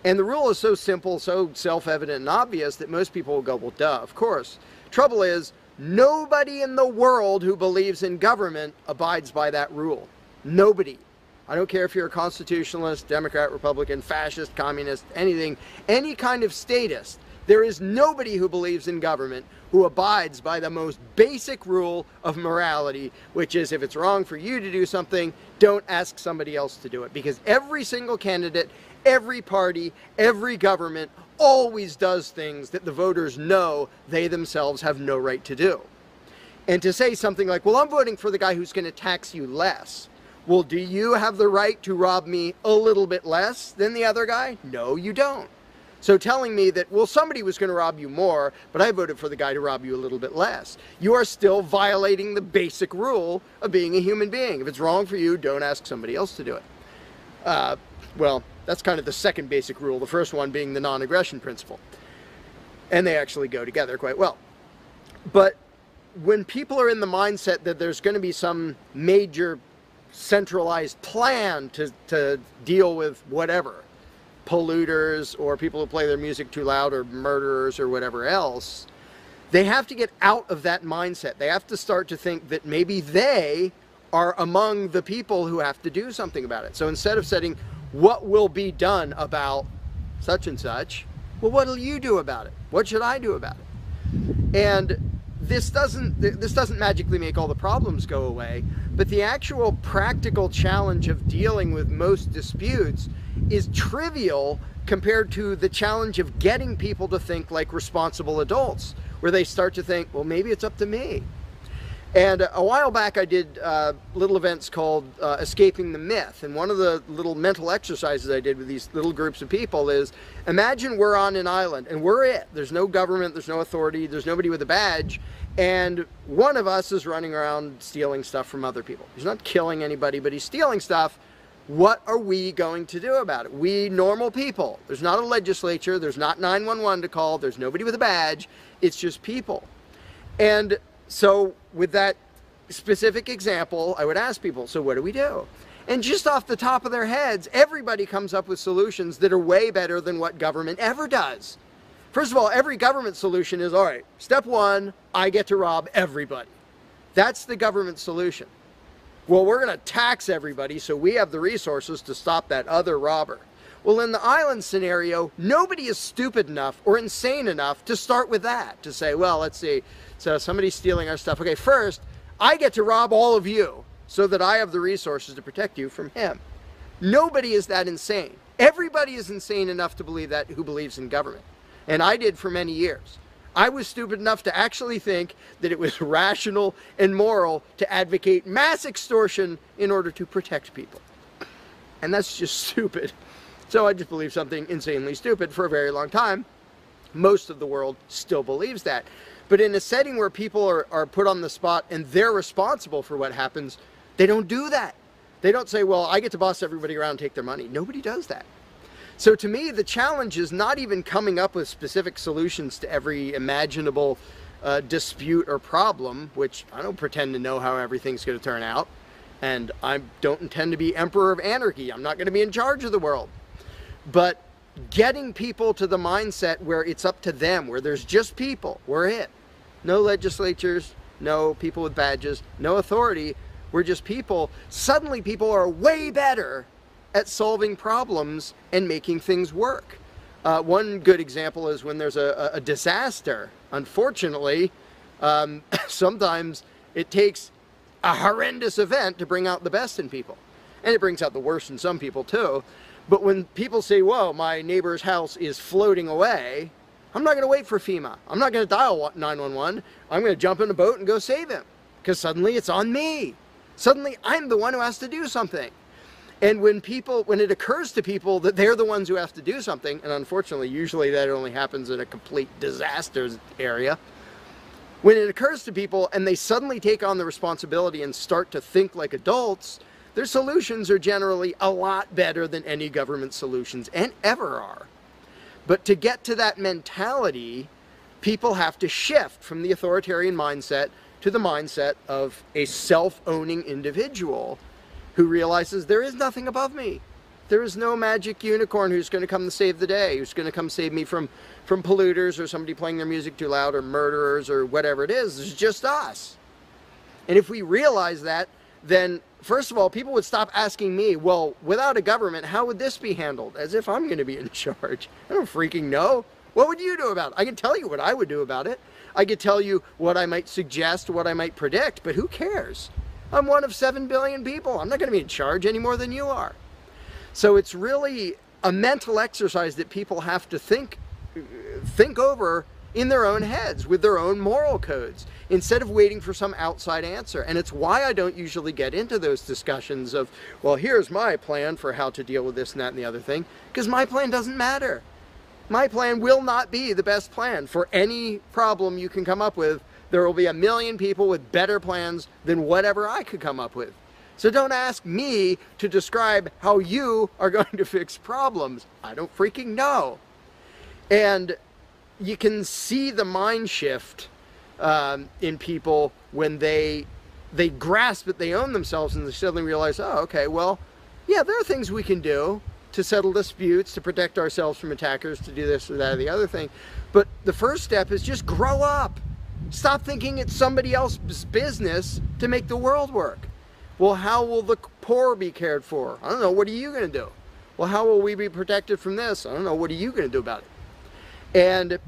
And the rule is so simple, so self-evident and obvious that most people will go, well, duh, of course. Trouble is, nobody in the world who believes in government abides by that rule. Nobody. I don't care if you're a constitutionalist, Democrat, Republican, fascist, communist, anything, any kind of statist. There is nobody who believes in government who abides by the most basic rule of morality, which is if it's wrong for you to do something, don't ask somebody else to do it. Because every single candidate, every party, every government always does things that the voters know they themselves have no right to do. And to say something like, well, I'm voting for the guy who's going to tax you less. Well, do you have the right to rob me a little bit less than the other guy? No, you don't. So telling me that, well, somebody was going to rob you more, but I voted for the guy to rob you a little bit less, you are still violating the basic rule of being a human being. If it's wrong for you, don't ask somebody else to do it. Well, that's kind of the second basic rule, the first one being the non-aggression principle. And they actually go together quite well. But when people are in the mindset that there's going to be some major centralized plan to deal with whatever, polluters or people who play their music too loud or murderers or whatever else, they have to get out of that mindset. They have to start to think that maybe they are among the people who have to do something about it. So instead of saying, what will be done about such and such, well, what will you do about it? What should I do about it? And this doesn't magically make all the problems go away, but the actual practical challenge of dealing with most disputes is trivial compared to the challenge of getting people to think like responsible adults, where they start to think, well, maybe it's up to me. And a while back I did little events called Escaping the Myth, and one of the little mental exercises I did with these little groups of people is, imagine we're on an island and we're it. There's no government, there's no authority, there's nobody with a badge, and one of us is running around stealing stuff from other people. He's not killing anybody, but he's stealing stuff. What are we going to do about it? We normal people. There's not a legislature, there's not 911 to call, there's nobody with a badge, it's just people. And so with that specific example, I would ask people, so what do we do? And just off the top of their heads, everybody comes up with solutions that are way better than what government ever does. First of all, every government solution is, all right, step one, I get to rob everybody. That's the government solution. Well, we're going to tax everybody so we have the resources to stop that other robber. Well, in the island scenario, nobody is stupid enough or insane enough to start with that, to say, well, let's see, so somebody's stealing our stuff. Okay, first, I get to rob all of you so that I have the resources to protect you from him. Nobody is that insane. Everybody is insane enough to believe that who believes in government. And I did for many years. I was stupid enough to actually think that it was rational and moral to advocate mass extortion in order to protect people. And that's just stupid. So I just believed something insanely stupid for a very long time. Most of the world still believes that. But in a setting where people are put on the spot and they're responsible for what happens, they don't do that. They don't say, well, I get to boss everybody around and take their money. Nobody does that. So to me, the challenge is not even coming up with specific solutions to every imaginable dispute or problem, which I don't pretend to know how everything's going to turn out. And I don't intend to be emperor of anarchy. I'm not going to be in charge of the world. But getting people to the mindset where it's up to them, where there's just people, we're it. No legislatures, no people with badges, no authority, we're just people. Suddenly people are way better at solving problems and making things work. One good example is when there's a disaster. Unfortunately, sometimes it takes a horrendous event to bring out the best in people. And it brings out the worst in some people too. But when people say, whoa, my neighbor's house is floating away, I'm not going to wait for FEMA. I'm not going to dial 911. I'm going to jump in a boat and go save him. Because suddenly it's on me. Suddenly I'm the one who has to do something. And when it occurs to people that they're the ones who have to do something, and unfortunately usually that only happens in a complete disaster area, when it occurs to people and they suddenly take on the responsibility and start to think like adults, their solutions are generally a lot better than any government solutions and ever are. But to get to that mentality, people have to shift from the authoritarian mindset to the mindset of a self-owning individual who realizes there is nothing above me. There is no magic unicorn who's going to come to save the day, who's going to come save me from polluters or somebody playing their music too loud or murderers or whatever it is. It's just us. And if we realize that, then first of all, people would stop asking me, well, without a government, how would this be handled? As if I'm going to be in charge. I don't freaking know. What would you do about it? I can tell you what I would do about it. I could tell you what I might suggest, what I might predict, but who cares? I'm one of 7 billion people. I'm not going to be in charge any more than you are. So it's really a mental exercise that people have to think over in their own heads with their own moral codes instead of waiting for some outside answer. And it's why I don't usually get into those discussions of, well, here's my plan for how to deal with this and that and the other thing, because my plan doesn't matter. My plan will not be the best plan for any problem you can come up with. There will be a million people with better plans than whatever I could come up with. So don't ask me to describe how you are going to fix problems. I don't freaking know. And you can see the mind shift in people when they grasp that they own themselves and they suddenly realize, oh, okay, well, yeah, there are things we can do to settle disputes, to protect ourselves from attackers, to do this or that or the other thing. But the first step is just grow up. Stop thinking it's somebody else's business to make the world work. Well, how will the poor be cared for? I don't know. What are you going to do? Well, how will we be protected from this? I don't know. What are you going to do about it? And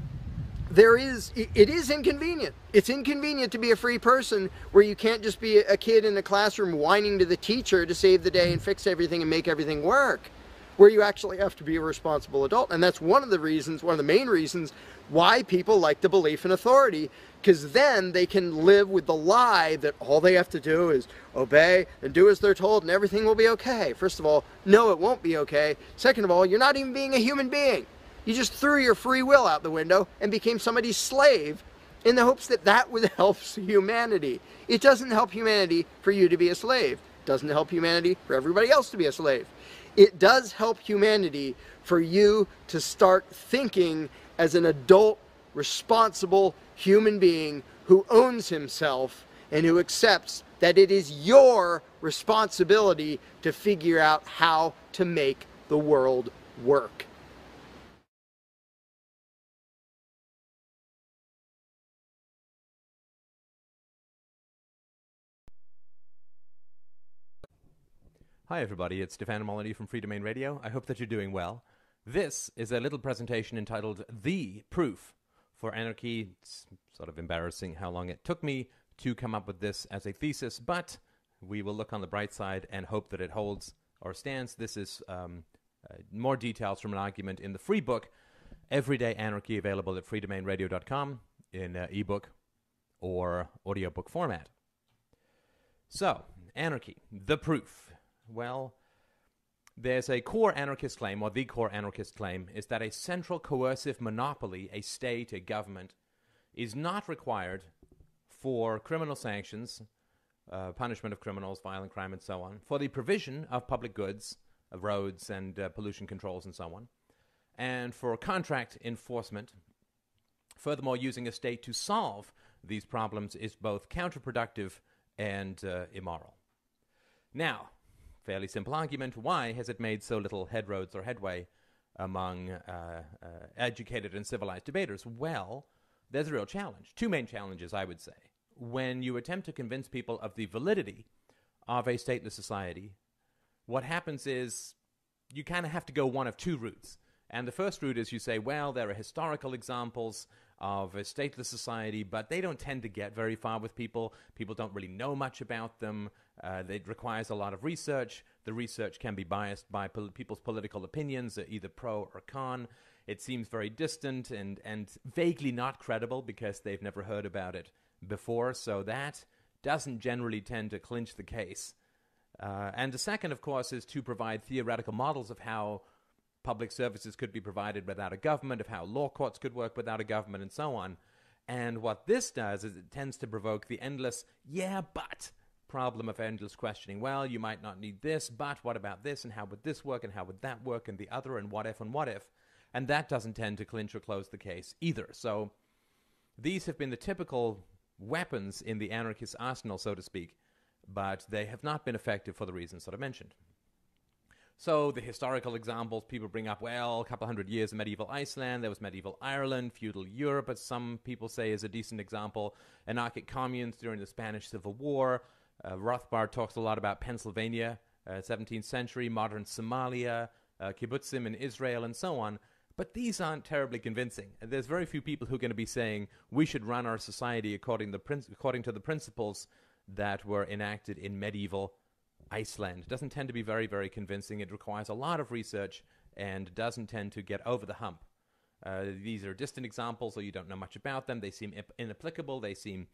it is inconvenient. It's inconvenient to be a free person where you can't just be a kid in a classroom whining to the teacher to save the day and fix everything and make everything work, where you actually have to be a responsible adult. And that's one of the main reasons why people like the belief in authority, because then they can live with the lie that all they have to do is obey and do as they're told and everything will be okay. First of all, no, it won't be okay. Second of all, you're not even being a human being. You just threw your free will out the window and became somebody's slave in the hopes that that would help humanity. It doesn't help humanity for you to be a slave. It doesn't help humanity for everybody else to be a slave. It does help humanity for you to start thinking as an adult, responsible human being who owns himself and who accepts that it is your responsibility to figure out how to make the world work. Hi everybody, it's Stefan Molyneux from Free Domain Radio. I hope that you're doing well. This is a little presentation entitled The Proof for Anarchy. It's sort of embarrassing how long it took me to come up with this as a thesis, but we will look on the bright side and hope that it holds or stands. This is more details from an argument in the free book, Everyday Anarchy, available at freedomainradio.com in ebook or audiobook format. So, Anarchy, the proof. Well, there's a core anarchist claim, or the core anarchist claim, is that a central coercive monopoly, a state, a government, is not required for criminal sanctions, punishment of criminals, violent crime, and so on, for the provision of public goods, of roads and pollution controls and so on, and for contract enforcement. Furthermore, using a state to solve these problems is both counterproductive and immoral. Now, fairly simple argument. Why has it made so little headroads or headway among educated and civilized debaters? Well, there's a real challenge. Two main challenges, I would say. When you attempt to convince people of the validity of a stateless society, what happens is you kind of have to go one of two routes. And the first route is you say, well, there are historical examples of a stateless society, but they don't tend to get very far with people. People don't really know much about them. It requires a lot of research. The research can be biased by people's political opinions, either pro or con. It seems very distant and vaguely not credible because they've never heard about it before, so that doesn't generally tend to clinch the case. And the second, of course, is to provide theoretical models of how public services could be provided without a government, of how law courts could work without a government, and so on. And what this does is it tends to provoke the endless, yeah, but problem of endless questioning. Well, you might not need this, but what about this, and how would this work, and how would that work, and the other, and what if, and what if. And that doesn't tend to clinch or close the case either. So these have been the typical weapons in the anarchist arsenal, so to speak, but they have not been effective for the reasons that I mentioned. So the historical examples people bring up, well, a couple hundred years of medieval Iceland, there was medieval Ireland, feudal Europe, as some people say is a decent example, anarchic communes during the Spanish Civil War. Rothbard talks a lot about Pennsylvania, 17th century, modern Somalia, kibbutzim in Israel, and so on. But these aren't terribly convincing. There's very few people who are going to be saying we should run our society according to the principles that were enacted in medieval Iceland. It doesn't tend to be very, very convincing. It requires a lot of research and doesn't tend to get over the hump. These are distant examples, or you don't know much about them. They seem inapplicable. They seem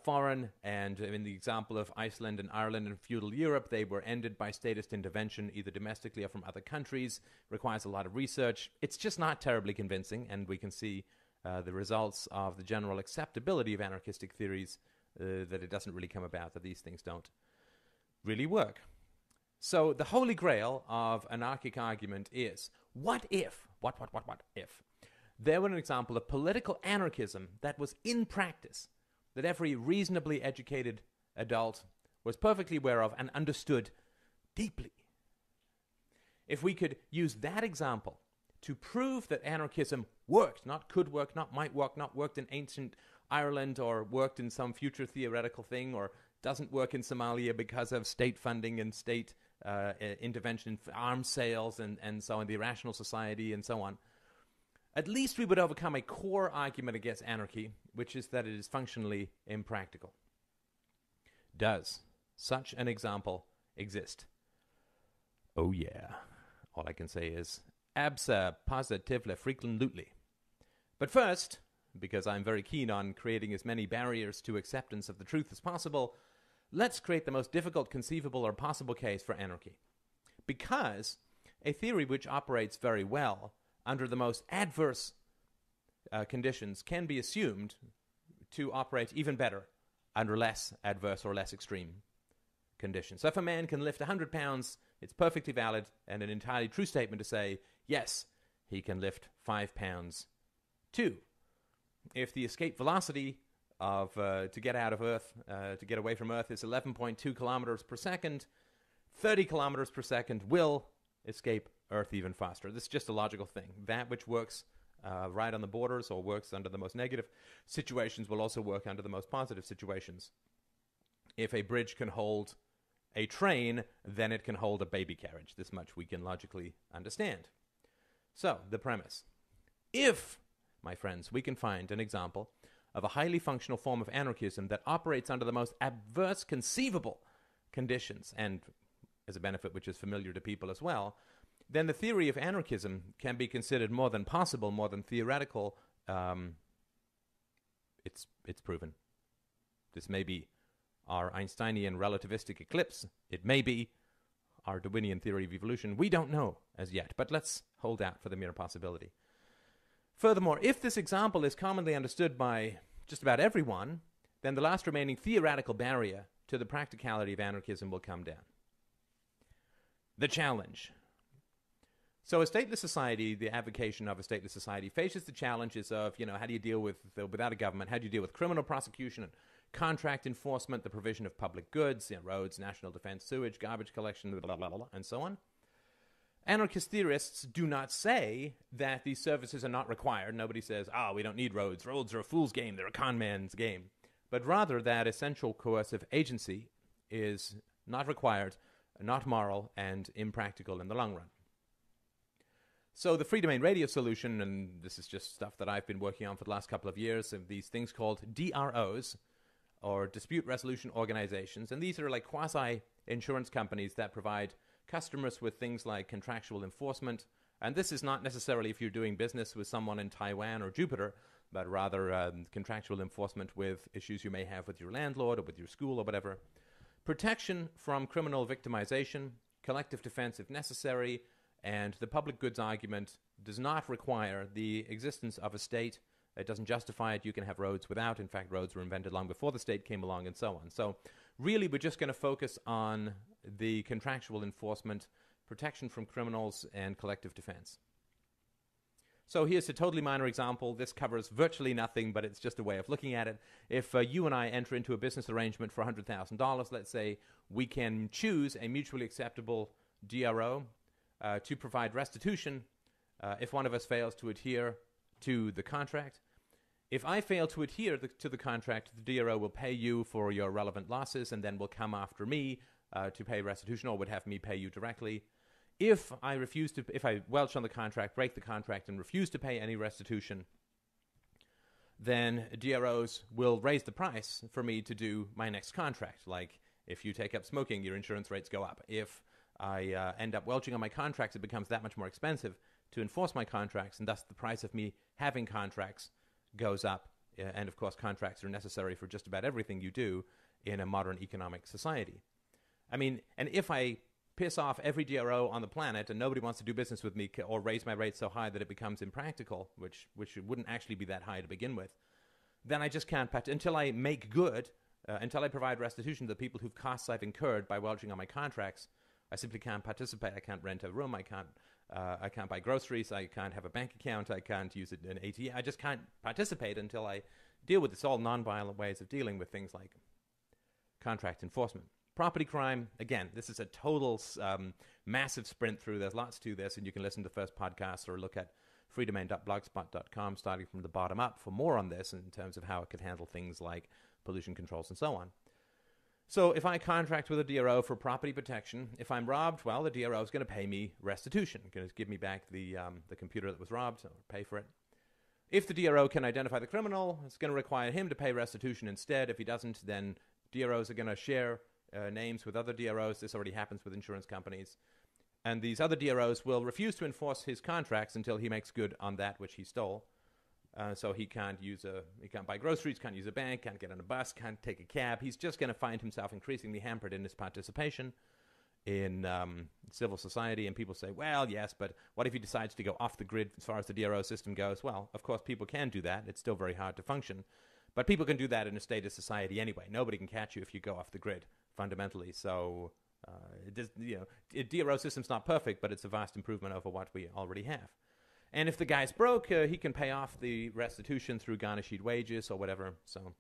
foreign. And in the example of Iceland and Ireland and feudal Europe, they were ended by statist intervention, either domestically or from other countries. Requires a lot of research. It's just not terribly convincing, and we can see the results of the general acceptability of anarchistic theories, that it doesn't really come about, that these things don't really work. So the holy grail of anarchic argument is, what if they were an example of political anarchism that was in practice, that every reasonably educated adult was perfectly aware of and understood deeply. If we could use that example to prove that anarchism worked, not could work, not might work, not worked in ancient Ireland or worked in some future theoretical thing, or doesn't work in Somalia because of state funding and state intervention in arms sales and so on, the irrational society and so on, at least we would overcome a core argument against anarchy, which is that it is functionally impractical. Does such an example exist? Oh yeah. All I can say is abso-positively, frequently. But first, because I'm very keen on creating as many barriers to acceptance of the truth as possible, let's create the most difficult conceivable or possible case for anarchy. Because a theory which operates very well under the most adverse conditions can be assumed to operate even better under less adverse or less extreme conditions. So if a man can lift 100 pounds, it's perfectly valid and an entirely true statement to say, yes, he can lift 5 pounds too. If the escape velocity of to get out of Earth, to get away from Earth is 11.2 kilometers per second, 30 kilometers per second will escape Earth even faster. This is just a logical thing. That which works right on the borders or works under the most negative situations will also work under the most positive situations. If a bridge can hold a train, then it can hold a baby carriage. This much we can logically understand. So, the premise. If, my friends, we can find an example of a highly functional form of anarchism that operates under the most adverse conceivable conditions, and as a benefit which is familiar to people as well, then the theory of anarchism can be considered more than possible, more than theoretical. It's proven. This may be our Einsteinian relativistic eclipse. It may be our Darwinian theory of evolution. We don't know as yet, but let's hold out for the mere possibility. Furthermore, if this example is commonly understood by just about everyone, then the last remaining theoretical barrier to the practicality of anarchism will come down. The challenge. So a stateless society, the avocation of a stateless society, faces the challenges of, how do you deal with, without a government, how do you deal with criminal prosecution and contract enforcement, the provision of public goods, roads, national defense, sewage, garbage collection, blah, blah, blah, and so on. Anarchist theorists do not say that these services are not required. Nobody says, we don't need roads. Roads are a fool's game. They're a con man's game. But rather that essential coercive agency is not required, not moral, and impractical in the long run. So the Free Domain Radio solution, and this is just stuff that I've been working on for the last couple of years, of these things called DROs, or Dispute Resolution Organizations. And these are like quasi-insurance companies that provide customers with things like contractual enforcement. And this is not necessarily if you're doing business with someone in Taiwan or Jupiter, but rather contractual enforcement with issues you may have with your landlord or with your school or whatever. Protection from criminal victimization, collective defense if necessary, and the public goods argument does not require the existence of a state. It doesn't justify it. You can have roads without. In fact, roads were invented long before the state came along and so on. So really, we're just going to focus on the contractual enforcement, protection from criminals, and collective defense. So here's a totally minor example. This covers virtually nothing, but it's just a way of looking at it. If you and I enter into a business arrangement for $100,000, let's say, we can choose a mutually acceptable DRO to provide restitution if one of us fails to adhere to the contract. If I fail to adhere to the contract, the DRO will pay you for your relevant losses and then will come after me to pay restitution, or would have me pay you directly. If I welch on the contract, break the contract, and refuse to pay any restitution, then DROs will raise the price for me to do my next contract. Like, if you take up smoking, your insurance rates go up. If I end up welching on my contracts, it becomes that much more expensive to enforce my contracts, and thus the price of me having contracts goes up. And of course, contracts are necessary for just about everything you do in a modern economic society. I mean, and if I piss off every DRO on the planet and nobody wants to do business with me, or raise my rates so high that it becomes impractical, which wouldn't actually be that high to begin with, then I just can't, until I make good, until I provide restitution to the people whose costs I've incurred by welching on my contracts, I simply can't participate. I can't rent a room. I can't I can't buy groceries. I can't have a bank account. I can't use an ATM. I just can't participate until I deal with this. All non-violent ways of dealing with things like contract enforcement. Property crime, again, this is a total massive sprint through. There's lots to this, and you can listen to the first podcast or look at freedomain.blogspot.com starting from the bottom up for more on this in terms of how it could handle things like pollution controls and so on. So if I contract with a DRO for property protection, if I'm robbed, well, the DRO is going to pay me restitution, going to give me back the computer that was robbed, or pay for it. If the DRO can identify the criminal, it's going to require him to pay restitution instead. If he doesn't, then DROs are going to share names with other DROs. This already happens with insurance companies. And these other DROs will refuse to enforce his contracts until he makes good on that which he stole. So he can't buy groceries, can't use a bank, can't get on a bus, can't take a cab. He's just going to find himself increasingly hampered in his participation in civil society. And people say, well, yes, but what if he decides to go off the grid as far as the DRO system goes? Well, of course, people can do that. It's still very hard to function. But people can do that in a state of society anyway. Nobody can catch you if you go off the grid, fundamentally. So a DRO system's not perfect, but it's a vast improvement over what we already have. And if the guy's broke, he can pay off the restitution through garnished wages or whatever. So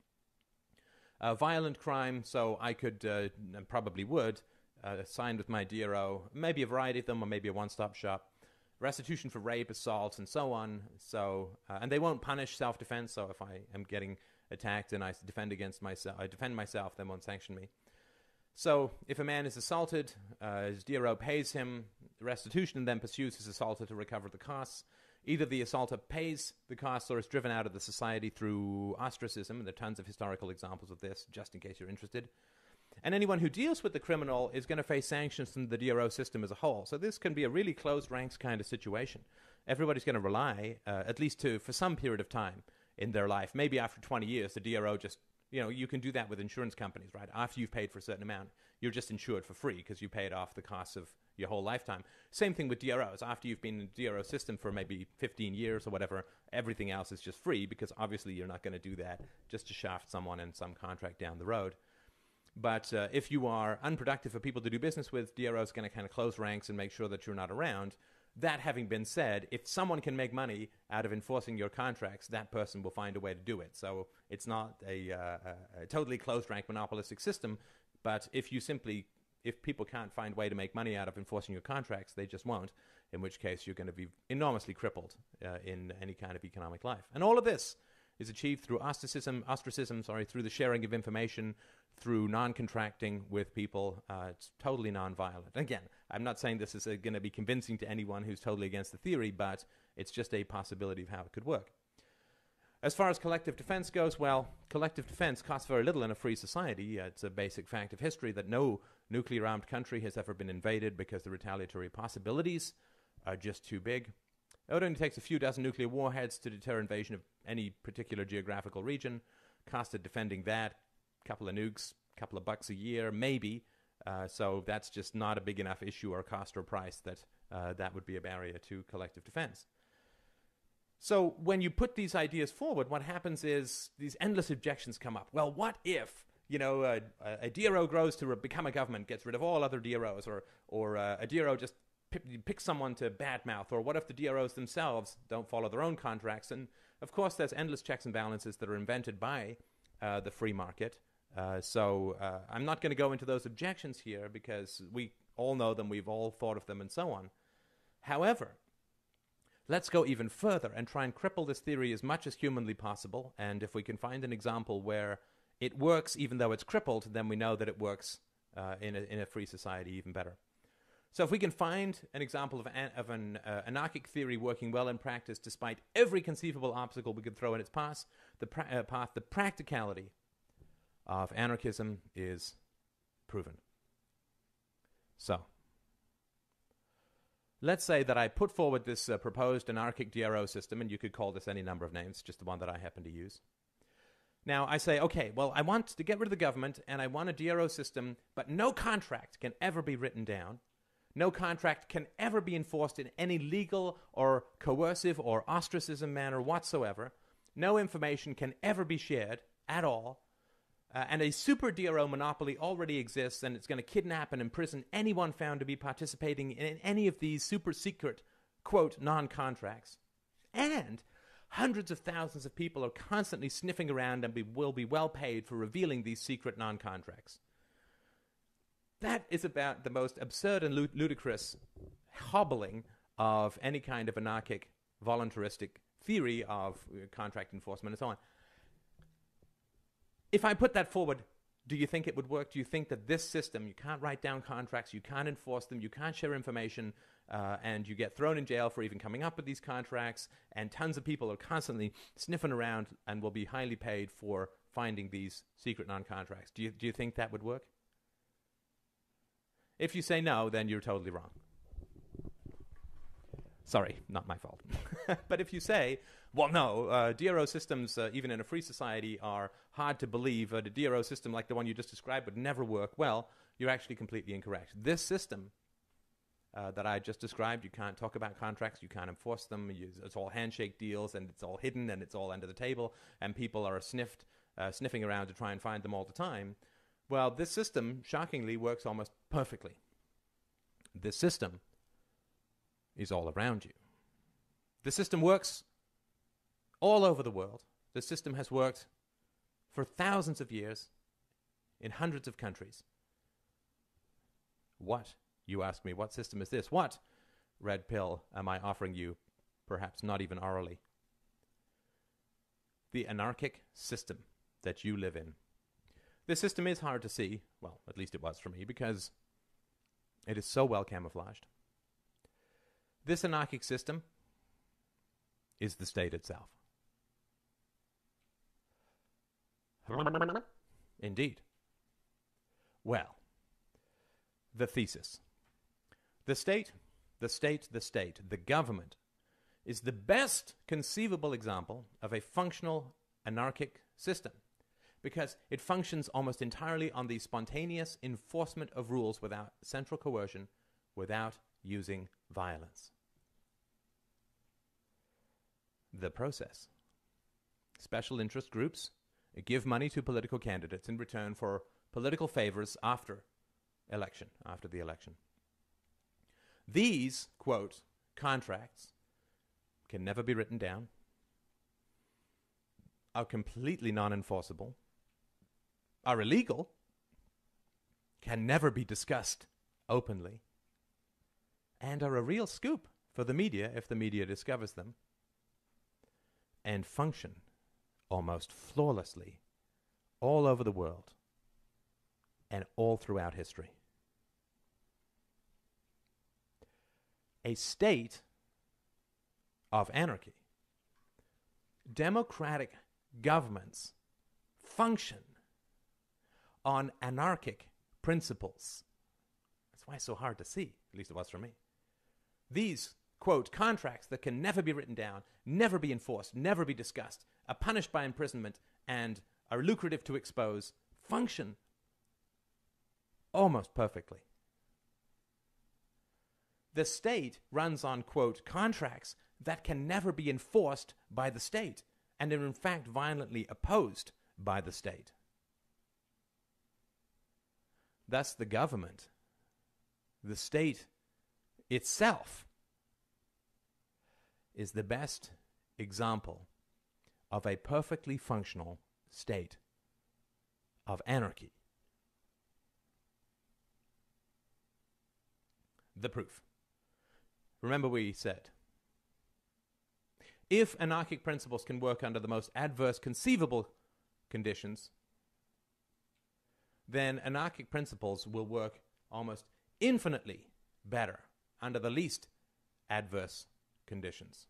violent crime, so I could, and probably would, sign with my DRO, maybe a variety of them or maybe a one-stop shop. Restitution for rape, assaults, and so on. So, and they won't punish self-defense. So if I am getting attacked and I defend myself, they won't sanction me. So if a man is assaulted, his DRO pays him restitution and then pursues his assaulter to recover the costs. Either the assaulter pays the costs or is driven out of the society through ostracism, and there are tons of historical examples of this, just in case you're interested. And anyone who deals with the criminal is going to face sanctions from the DRO system as a whole. So this can be a really closed ranks kind of situation. Everybody's going to rely, at least for some period of time in their life, maybe after 20 years, the DRO just, you can do that with insurance companies, right? After you've paid for a certain amount, you're just insured for free because you paid off the costs of your whole lifetime. Same thing with DROs. After you've been in the DRO system for maybe 15 years or whatever, everything else is just free because obviously you're not going to do that just to shaft someone in some contract down the road. But if you are unproductive for people to do business with, DRO is going to kind of close ranks and make sure that you're not around. That having been said, if someone can make money out of enforcing your contracts, that person will find a way to do it. So it's not a totally closed rank monopolistic system. But if people can't find a way to make money out of enforcing your contracts, they just won't, in which case you're going to be enormously crippled in any kind of economic life. And all of this is achieved through ostracism, through the sharing of information, through non-contracting with people. It's totally non-violent. Again, I'm not saying this is going to be convincing to anyone who's totally against the theory, but it's just a possibility of how it could work. As far as collective defense goes, well, collective defense costs very little in a free society. It's a basic fact of history that no nuclear-armed country has ever been invaded because the retaliatory possibilities are just too big. It only takes a few dozen nuclear warheads to deter invasion of any particular geographical region. Cost of defending that, a couple of nukes, a couple of bucks a year, maybe. So that's just not a big enough issue or cost or price that that would be a barrier to collective defense. So when you put these ideas forward, what happens is these endless objections come up. Well, what if, a DRO grows to become a government, gets rid of all other DROs, or a DRO just picks someone to badmouth, or what if the DROs themselves don't follow their own contracts? And of course, there's endless checks and balances that are invented by the free market. So I'm not going to go into those objections here because we all know them, we've all thought of them, and so on. However, let's go even further and try and cripple this theory as much as humanly possible. And if we can find an example where it works even though it's crippled, then we know that it works in a free society even better. So if we can find an example of an anarchic theory working well in practice despite every conceivable obstacle we could throw in its path, the practicality of anarchism is proven. So let's say that I put forward this proposed anarchic DRO system, and you could call this any number of names, just the one that I happen to use. Now, I say, okay, well, I want to get rid of the government, and I want a DRO system, but no contract can ever be written down. No contract can ever be enforced in any legal or coercive or ostracism manner whatsoever. No information can ever be shared at all. And a super DRO monopoly already exists, and it's going to kidnap and imprison anyone found to be participating in any of these super secret quote, non-contracts, and hundreds of thousands of people are constantly sniffing around and will be well paid for revealing these secret non-contracts. That is about the most absurd and ludicrous hobbling of any kind of anarchic, voluntaristic theory of contract enforcement and so on. If I put that forward, do you think it would work? Do you think that this system, you can't write down contracts, you can't enforce them, you can't share information, and you get thrown in jail for even coming up with these contracts, and tons of people are constantly sniffing around and will be highly paid for finding these secret non-contracts? Do you think that would work? If you say no, then you're totally wrong. Sorry, not my fault. But if you say, well, no, DRO systems, even in a free society, are hard to believe. A DRO system like the one you just described would never work. Well, you're actually completely incorrect. This system that I just described, you can't talk about contracts, you can't enforce them, it's all handshake deals, and it's all hidden, and it's all under the table, and people are sniffing around to try and find them all the time. Well, this system, shockingly, works almost perfectly. This system is all around you. The system works all over the world. The system has worked for thousands of years in hundreds of countries. What, you ask me, what system is this? What red pill am I offering you, perhaps not even orally? The anarchic system that you live in. This system is hard to see, well, at least it was for me, because it is so well camouflaged. This anarchic system is the state itself. Indeed. Well, the thesis. The state, the government, is the best conceivable example of a functional anarchic system, because it functions almost entirely on the spontaneous enforcement of rules without central coercion, without using violence. The process. Special interest groups give money to political candidates in return for political favors after the election. These, quote, contracts can never be written down, are completely non-enforceable, are illegal, can never be discussed openly, and are a real scoop for the media if the media discovers them, and function almost flawlessly all over the world and all throughout history. A state of anarchy. Democratic governments function on anarchic principles. That's why it's so hard to see, at least it was for me. These, quote, contracts that can never be written down, never be enforced, never be discussed, are punished by imprisonment, and are lucrative to expose, function almost perfectly. The state runs on, quote, contracts that can never be enforced by the state, and are in fact violently opposed by the state. Thus the government, the state itself, is the best example of a perfectly functional state of anarchy. The proof. Remember we said, if anarchic principles can work under the most adverse conceivable conditions, then anarchic principles will work almost infinitely better under the least adverse conditions.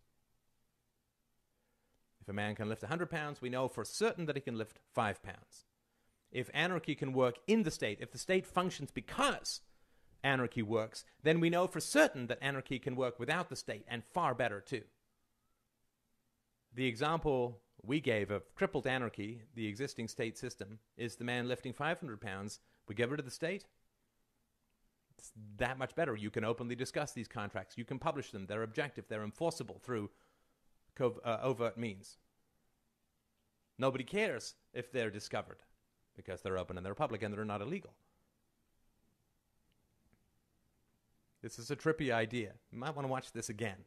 If a man can lift 100 pounds, we know for certain that he can lift 5 pounds. If anarchy can work in the state, if the state functions because anarchy works, then we know for certain that anarchy can work without the state, and far better too. The example we gave of crippled anarchy, the existing state system, is the man lifting 500 pounds. We get rid of the state. It's that much better. You can openly discuss these contracts. You can publish them. They're objective. They're enforceable through overt means. Nobody cares if they're discovered because they're open and they're public and they're not illegal. This is a trippy idea. You might want to watch this again.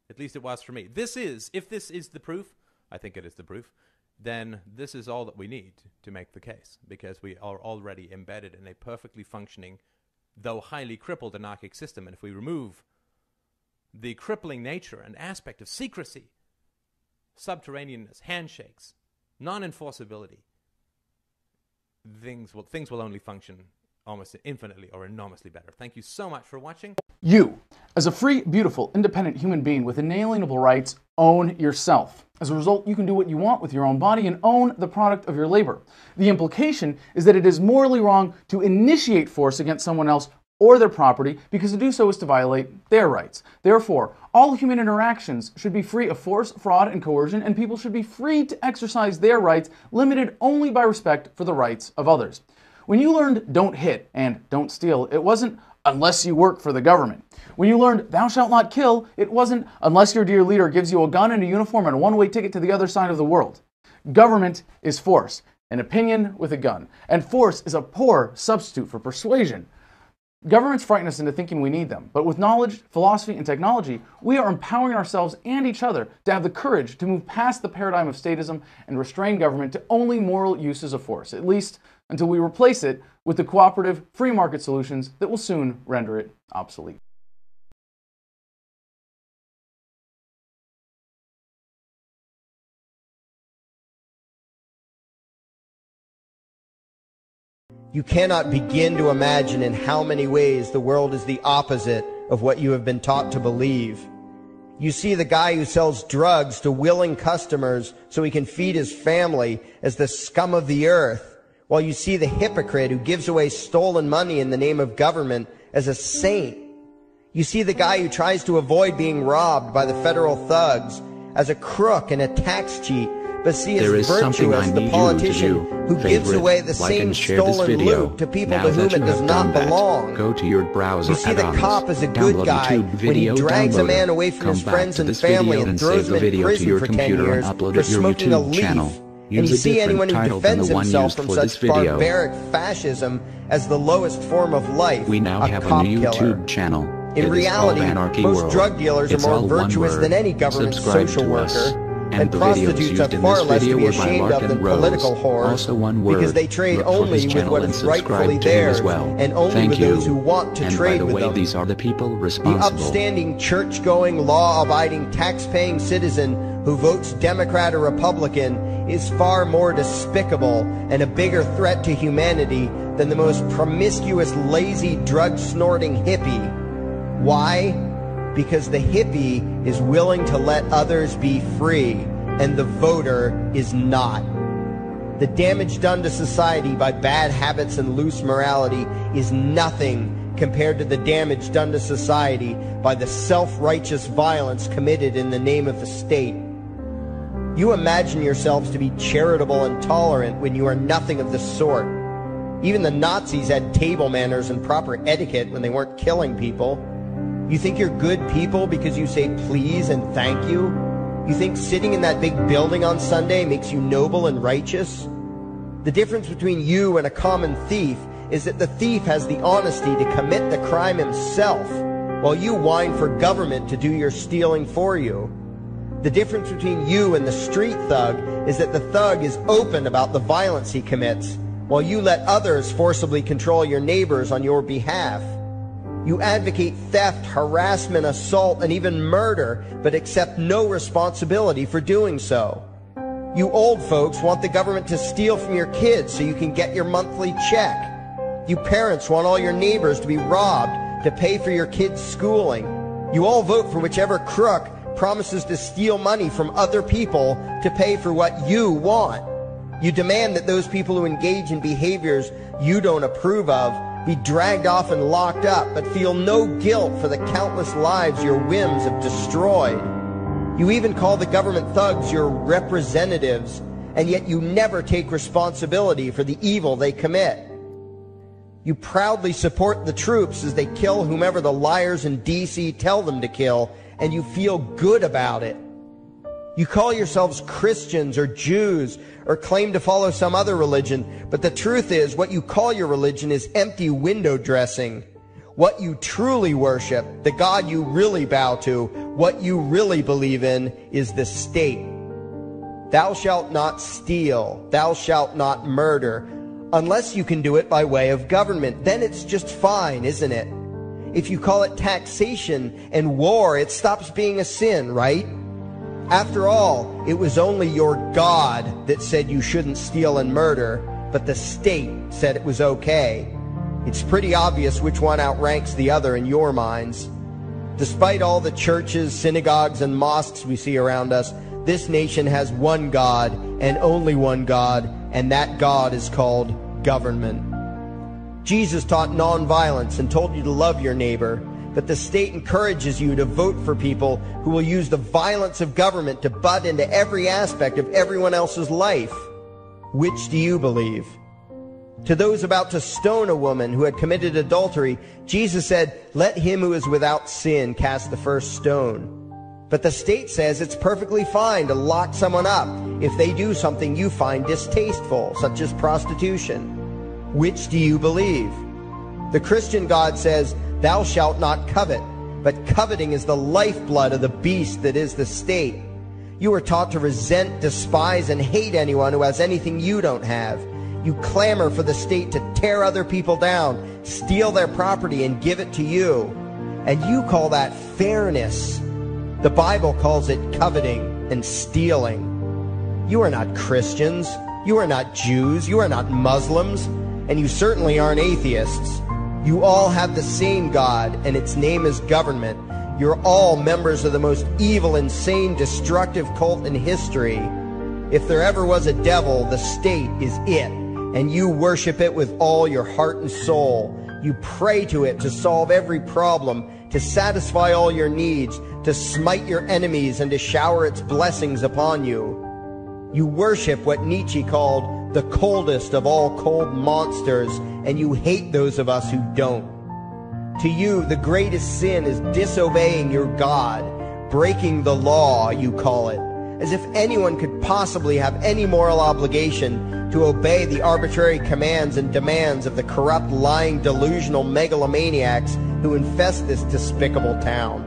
At least it was for me. If this is the proof, I think it is the proof, then this is all that we need to make the case, because we are already embedded in a perfectly functioning, though highly crippled anarchic system. And if we remove the crippling nature and aspect of secrecy, subterraneanness, handshakes, non-enforceability, things will only function almost infinitely or enormously better. Thank you so much for watching. You, as a free, beautiful, independent human being with inalienable rights, own yourself. As a result, you can do what you want with your own body and own the product of your labor. The implication is that it is morally wrong to initiate force against someone else or their property, because to do so is to violate their rights. Therefore, all human interactions should be free of force, fraud, and coercion, and people should be free to exercise their rights, limited only by respect for the rights of others. When you learned don't hit and don't steal, it wasn't unless you work for the government. When you learned thou shalt not kill, it wasn't unless your dear leader gives you a gun and a uniform and a one-way ticket to the other side of the world. Government is force, an opinion with a gun, and force is a poor substitute for persuasion. Governments frighten us into thinking we need them, but with knowledge, philosophy, and technology, we are empowering ourselves and each other to have the courage to move past the paradigm of statism and restrain government to only moral uses of force, at least until we replace it with the cooperative, free market solutions that will soon render it obsolete. You cannot begin to imagine in how many ways the world is the opposite of what you have been taught to believe. You see the guy who sells drugs to willing customers so he can feed his family as the scum of the earth, while you see the hypocrite who gives away stolen money in the name of government as a saint. You see the guy who tries to avoid being robbed by the federal thugs as a crook and a tax cheat, but see as virtuous the politician who gives away the same stolen loot to people to whom it does not belong. Go to your browser. You see the cop as a good guy when he drags a man away from his friends and family and throws him in prison for 10 years for smoking a leaf. And you see anyone who defends himself from such barbaric fascism as the lowest form of life, we now have a new YouTube channel. In reality, most drug dealers are more virtuous than any government social worker. And prostitutes are far less to be ashamed of than political whores, because they trade only with what is rightfully theirs, and only with those who want to trade with them. These are the people responsible. The upstanding, church-going, law-abiding, tax-paying citizen who votes Democrat or Republican is far more despicable and a bigger threat to humanity than the most promiscuous, lazy, drug-snorting hippie. Why? Because the hippie is willing to let others be free, and the voter is not. The damage done to society by bad habits and loose morality is nothing compared to the damage done to society by the self-righteous violence committed in the name of the state. You imagine yourselves to be charitable and tolerant when you are nothing of the sort. Even the Nazis had table manners and proper etiquette when they weren't killing people. You think you're good people because you say please and thank you? You think sitting in that big building on Sunday makes you noble and righteous? The difference between you and a common thief is that the thief has the honesty to commit the crime himself, while you whine for government to do your stealing for you. The difference between you and the street thug is that the thug is open about the violence he commits, while you let others forcibly control your neighbors on your behalf. You advocate theft, harassment, assault, and even murder, but accept no responsibility for doing so. You old folks want the government to steal from your kids so you can get your monthly check. You parents want all your neighbors to be robbed to pay for your kids' schooling. You all vote for whichever crook promises to steal money from other people to pay for what you want. You demand that those people who engage in behaviors you don't approve of be dragged off and locked up, but feel no guilt for the countless lives your whims have destroyed. You even call the government thugs your representatives, and yet you never take responsibility for the evil they commit. You proudly support the troops as they kill whomever the liars in DC tell them to kill, and you feel good about it. You call yourselves Christians or Jews or claim to follow some other religion, but the truth is what you call your religion is empty window dressing. What you truly worship, the God you really bow to, What you really believe in is the state. Thou shalt not steal. Thou shalt not murder. Unless you can do it by way of government. Then it's just fine, isn't it? If you call it taxation and war, it stops being a sin, right? After all, it was only your God that said you shouldn't steal and murder, but the state said it was okay. It's pretty obvious which one outranks the other in your minds. Despite all the churches, synagogues, and mosques we see around us, this nation has one God and only one God, and that God is called government. Jesus taught nonviolence and told you to love your neighbor, but the state encourages you to vote for people who will use the violence of government to butt into every aspect of everyone else's life. Which do you believe? To those about to stone a woman who had committed adultery, Jesus said, "Let him who is without sin cast the first stone." But the state says it's perfectly fine to lock someone up if they do something you find distasteful, such as prostitution. Which do you believe? The Christian God says, "Thou shalt not covet," but coveting is the lifeblood of the beast that is the state. You are taught to resent, despise, and hate anyone who has anything you don't have. You clamor for the state to tear other people down, steal their property, and give it to you. And you call that fairness. The Bible calls it coveting and stealing. You are not Christians. You are not Jews. You are not Muslims. And you certainly aren't atheists. You all have the same God, and its name is government. You're all members of the most evil, insane, destructive cult in history. If there ever was a devil, the state is it, and you worship it with all your heart and soul. You pray to it to solve every problem, to satisfy all your needs, to smite your enemies, and to shower its blessings upon you. You worship what Nietzsche called the coldest of all cold monsters, and you hate those of us who don't. To you, the greatest sin is disobeying your God, breaking the law, you call it, as if anyone could possibly have any moral obligation to obey the arbitrary commands and demands of the corrupt, lying, delusional megalomaniacs who infest this despicable town.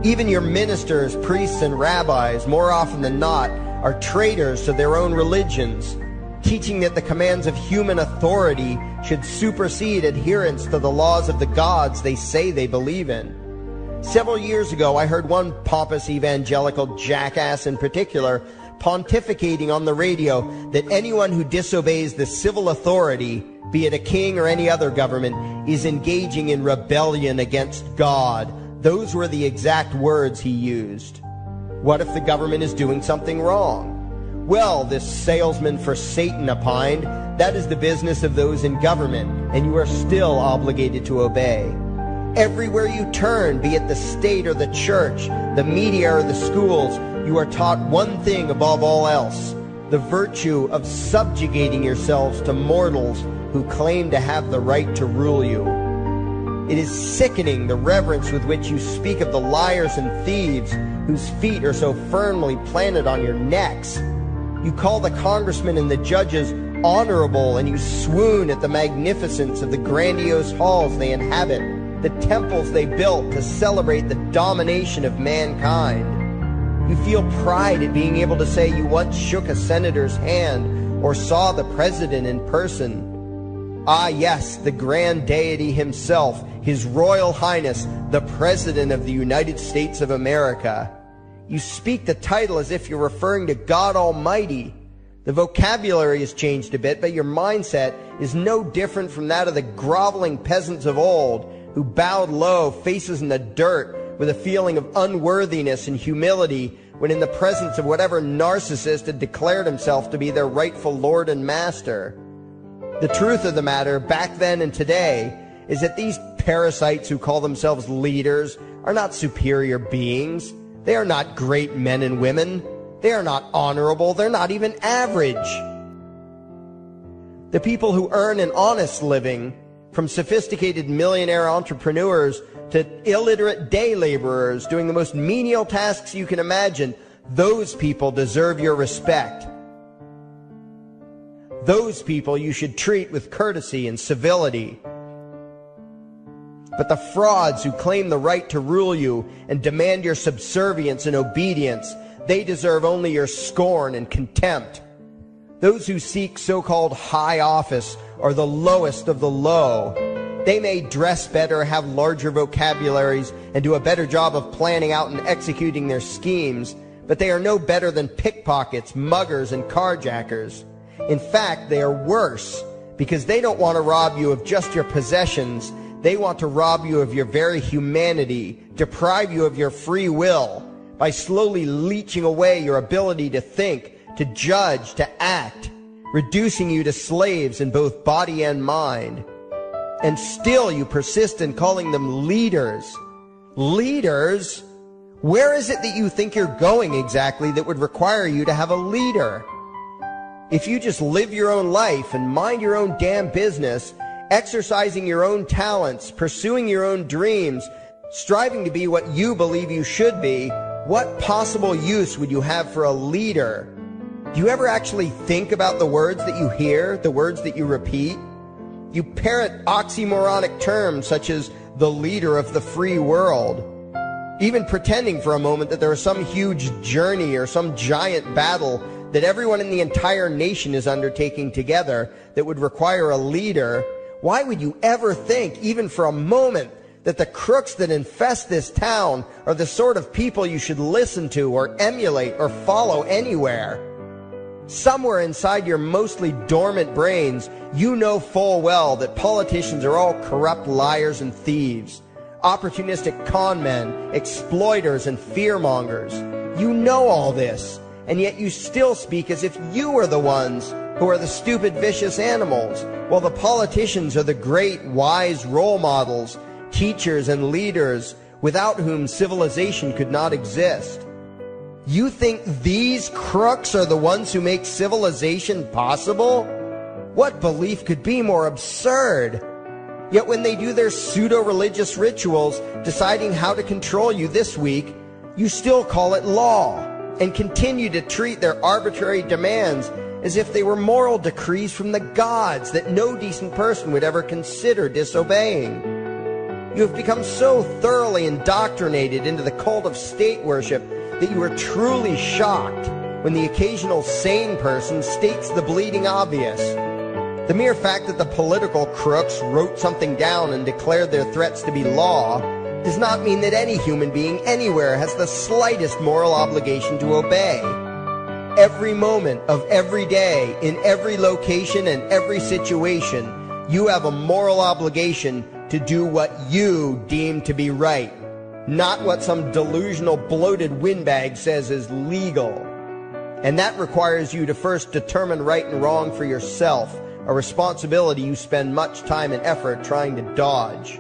Even your ministers, priests, and rabbis, more often than not, are traitors to their own religions, teaching that the commands of human authority should supersede adherence to the laws of the gods they say they believe in. Several years ago, I heard one pompous evangelical jackass in particular pontificating on the radio that anyone who disobeys the civil authority, be it a king or any other government, is engaging in rebellion against God. Those were the exact words he used. What if the government is doing something wrong? Well, this salesman for Satan opined, that is the business of those in government, and you are still obligated to obey. Everywhere you turn, be it the state or the church, the media or the schools, you are taught one thing above all else, the virtue of subjugating yourselves to mortals who claim to have the right to rule you. It is sickening the reverence with which you speak of the liars and thieves whose feet are so firmly planted on your necks. You call the congressmen and the judges honorable, and you swoon at the magnificence of the grandiose halls they inhabit, the temples they built to celebrate the domination of mankind. You feel pride at being able to say you once shook a senator's hand or saw the president in person. Ah, yes, the grand deity himself, His Royal Highness, the President of the United States of America. You speak the title as if you're referring to God Almighty. The vocabulary has changed a bit, but your mindset is no different from that of the groveling peasants of old who bowed low, faces in the dirt, with a feeling of unworthiness and humility when in the presence of whatever narcissist had declared himself to be their rightful lord and master. The truth of the matter, back then and today, is that these parasites who call themselves leaders are not superior beings. They are not great men and women. They are not honorable. They're not even average. The people who earn an honest living, from sophisticated millionaire entrepreneurs to illiterate day laborers doing the most menial tasks you can imagine, those people deserve your respect. Those people you should treat with courtesy and civility. But the frauds who claim the right to rule you and demand your subservience and obedience, they deserve only your scorn and contempt. Those who seek so-called high office are the lowest of the low. They may dress better, have larger vocabularies, and do a better job of planning out and executing their schemes, but they are no better than pickpockets, muggers, and carjackers. In fact, they are worse, because they don't want to rob you of just your possessions. They want to rob you of your very humanity, deprive you of your free will, by slowly leeching away your ability to think, to judge, to act, reducing you to slaves in both body and mind. And still you persist in calling them leaders. Leaders? Where is it that you think you're going exactly that would require you to have a leader? If you just live your own life and mind your own damn business, exercising your own talents, pursuing your own dreams, striving to be what you believe you should be, what possible use would you have for a leader? Do you ever actually think about the words that you hear, the words that you repeat? You parrot oxymoronic terms such as the leader of the free world, even pretending for a moment that there is some huge journey or some giant battle that everyone in the entire nation is undertaking together that would require a leader. Why would you ever think, even for a moment, that the crooks that infest this town are the sort of people you should listen to or emulate or follow anywhere? Somewhere inside your mostly dormant brains, you know full well that politicians are all corrupt liars and thieves, opportunistic con men, exploiters, and fearmongers. You know all this, and yet you still speak as if you are the ones who are the stupid, vicious animals, while the politicians are the great, wise role models, teachers, and leaders without whom civilization could not exist. You think these crooks are the ones who make civilization possible? What belief could be more absurd? Yet when they do their pseudo-religious rituals, deciding how to control you this week, you still call it law, and continue to treat their arbitrary demands as if they were moral decrees from the gods that no decent person would ever consider disobeying. You have become so thoroughly indoctrinated into the cult of state worship that you are truly shocked when the occasional sane person states the bleeding obvious. The mere fact that the political crooks wrote something down and declared their threats to be law does not mean that any human being anywhere has the slightest moral obligation to obey. Every moment of every day, in every location and every situation, you have a moral obligation to do what you deem to be right, not what some delusional bloated windbag says is legal. And that requires you to first determine right and wrong for yourself, a responsibility you spend much time and effort trying to dodge.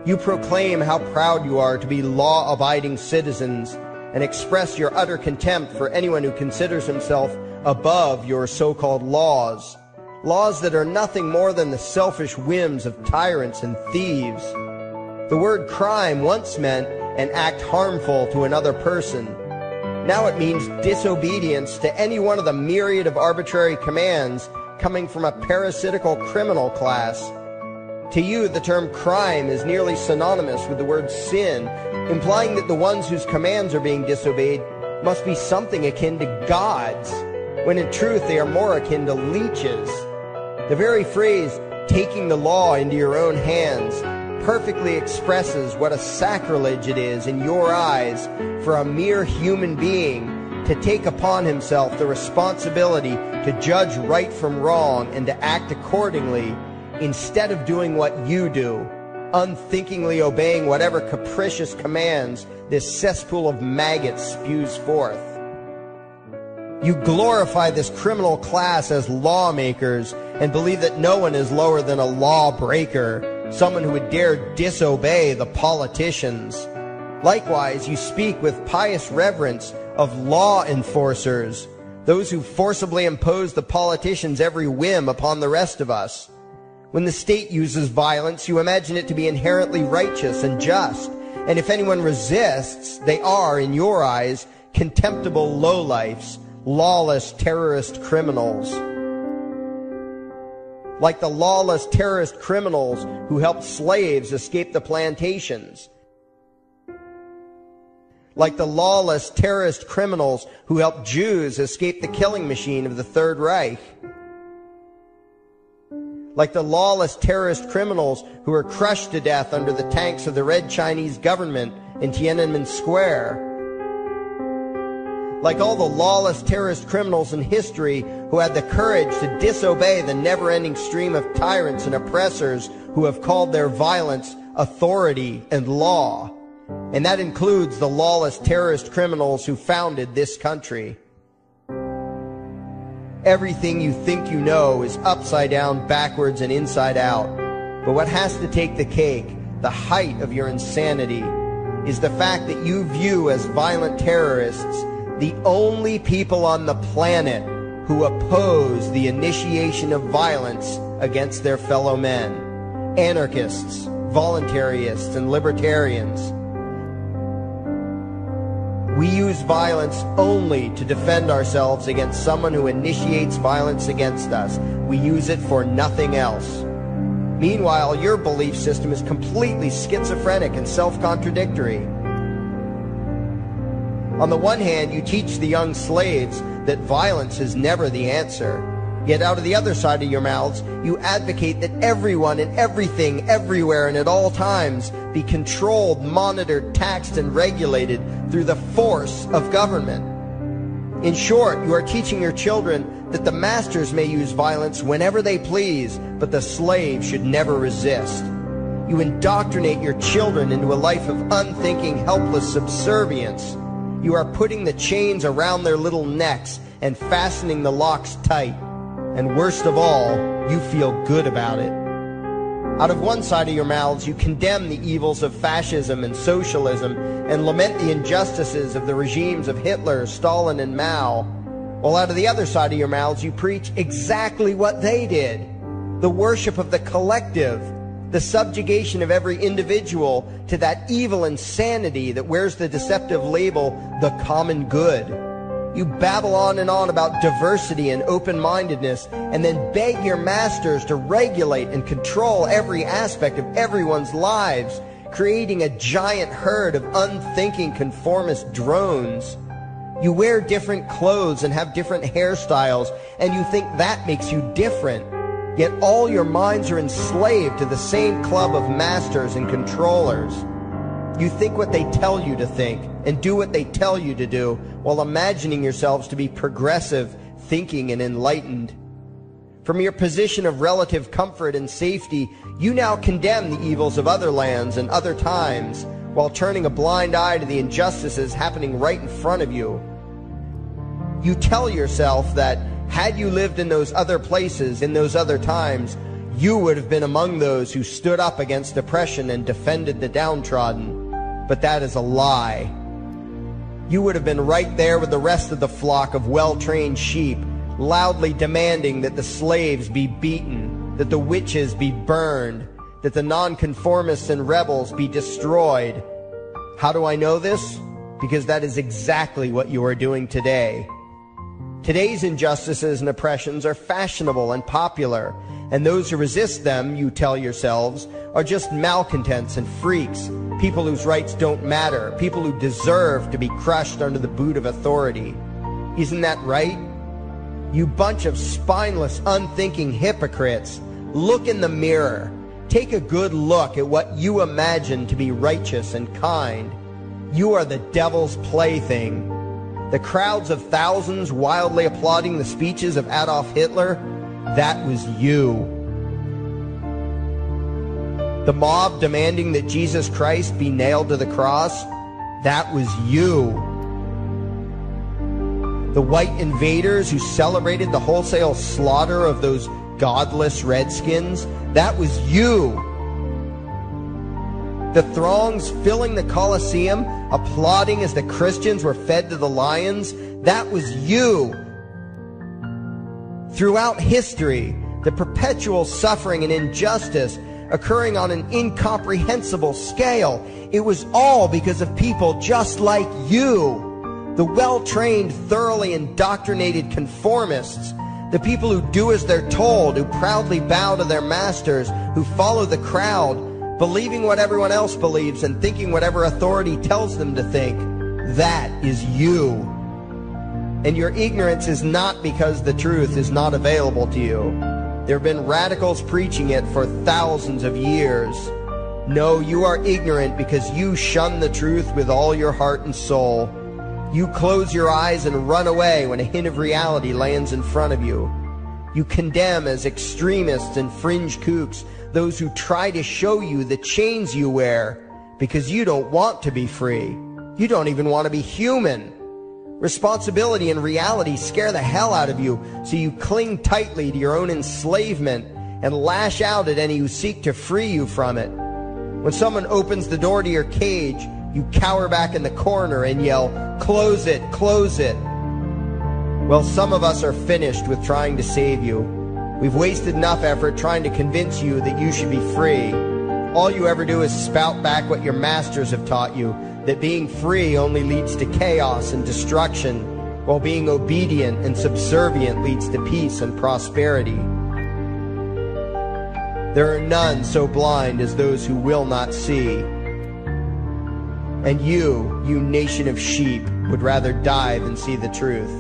You proclaim how proud you are to be law-abiding citizens and express your utter contempt for anyone who considers himself above your so-called laws, laws that are nothing more than the selfish whims of tyrants and thieves. The word crime once meant an act harmful to another person. Now it means disobedience to any one of the myriad of arbitrary commands coming from a parasitical criminal class. To you, the term crime is nearly synonymous with the word sin, implying that the ones whose commands are being disobeyed must be something akin to gods, when in truth they are more akin to leeches. The very phrase, taking the law into your own hands, perfectly expresses what a sacrilege it is in your eyes for a mere human being to take upon himself the responsibility to judge right from wrong and to act accordingly, instead of doing what you do, unthinkingly obeying whatever capricious commands this cesspool of maggots spews forth. You glorify this criminal class as lawmakers and believe that no one is lower than a lawbreaker, someone who would dare disobey the politicians. Likewise, you speak with pious reverence of law enforcers, those who forcibly impose the politicians' every whim upon the rest of us. When the state uses violence, you imagine it to be inherently righteous and just, and if anyone resists, they are, in your eyes, contemptible lowlifes, lawless terrorist criminals. like the lawless terrorist criminals who helped slaves escape the plantations, like the lawless terrorist criminals who helped Jews escape the killing machine of the Third Reich, like the lawless terrorist criminals who were crushed to death under the tanks of the Red Chinese government in Tiananmen Square, like all the lawless terrorist criminals in history who had the courage to disobey the never-ending stream of tyrants and oppressors who have called their violence authority and law. And that includes the lawless terrorist criminals who founded this country. Everything you think you know is upside down, backwards, and inside out. But what has to take the cake, the height of your insanity, is the fact that you view as violent terrorists the only people on the planet who oppose the initiation of violence against their fellow men. Anarchists, voluntarists, and libertarians. We use violence only to defend ourselves against someone who initiates violence against us. We use it for nothing else. Meanwhile, your belief system is completely schizophrenic and self-contradictory. On the one hand, you teach the young slaves that violence is never the answer. Yet out of the other side of your mouths, you advocate that everyone and everything, everywhere and at all times be controlled, monitored, taxed, and regulated through the force of government. In short, you are teaching your children that the masters may use violence whenever they please, but the slave should never resist. You indoctrinate your children into a life of unthinking, helpless subservience. You are putting the chains around their little necks and fastening the locks tight. And worst of all, you feel good about it. Out of one side of your mouths, you condemn the evils of fascism and socialism and lament the injustices of the regimes of Hitler, Stalin, and Mao. While out of the other side of your mouths, you preach exactly what they did. The worship of the collective, the subjugation of every individual to that evil insanity that wears the deceptive label, the common good. You babble on and on about diversity and open-mindedness, and then beg your masters to regulate and control every aspect of everyone's lives, creating a giant herd of unthinking conformist drones. You wear different clothes and have different hairstyles, and you think that makes you different. Yet all your minds are enslaved to the same club of masters and controllers. You think what they tell you to think, and do what they tell you to do, while imagining yourselves to be progressive, thinking, and enlightened. From your position of relative comfort and safety, you now condemn the evils of other lands and other times, while turning a blind eye to the injustices happening right in front of you. You tell yourself that, had you lived in those other places, in those other times, you would have been among those who stood up against oppression and defended the downtrodden. But that is a lie. You would have been right there with the rest of the flock of well-trained sheep, loudly demanding that the slaves be beaten, that the witches be burned, that the nonconformists and rebels be destroyed. How do I know this? Because that is exactly what you are doing today. Today's injustices and oppressions are fashionable and popular, and those who resist them, you tell yourselves, are just malcontents and freaks, people whose rights don't matter, people who deserve to be crushed under the boot of authority. Isn't that right? You bunch of spineless, unthinking hypocrites, look in the mirror. Take a good look at what you imagine to be righteous and kind. You are the devil's plaything. The crowds of thousands wildly applauding the speeches of Adolf Hitler, that was you. The mob demanding that Jesus Christ be nailed to the cross, that was you. The white invaders who celebrated the wholesale slaughter of those godless redskins, that was you. The throngs filling the Colosseum, applauding as the Christians were fed to the lions, that was you. Throughout history, the perpetual suffering and injustice occurring on an incomprehensible scale, it was all because of people just like you. The well-trained, thoroughly indoctrinated conformists, The people who do as they're told, who proudly bow to their masters, who follow the crowd, believing what everyone else believes and thinking whatever authority tells them to think. That is you. And your ignorance is not because the truth is not available to you. There have been radicals preaching it for thousands of years. No, you are ignorant because you shun the truth with all your heart and soul. You close your eyes and run away when a hint of reality lands in front of you. You condemn as extremists and fringe kooks those who try to show you the chains you wear because you don't want to be free. You don't even want to be human. Responsibility and reality scare the hell out of you, so you cling tightly to your own enslavement and lash out at any who seek to free you from it. When someone opens the door to your cage, you cower back in the corner and yell, "Close it, close it." Well, some of us are finished with trying to save you. We've wasted enough effort trying to convince you that you should be free. All you ever do is spout back what your masters have taught you, that being free only leads to chaos and destruction, while being obedient and subservient leads to peace and prosperity. There are none so blind as those who will not see. And you nation of sheep, would rather die than see the truth.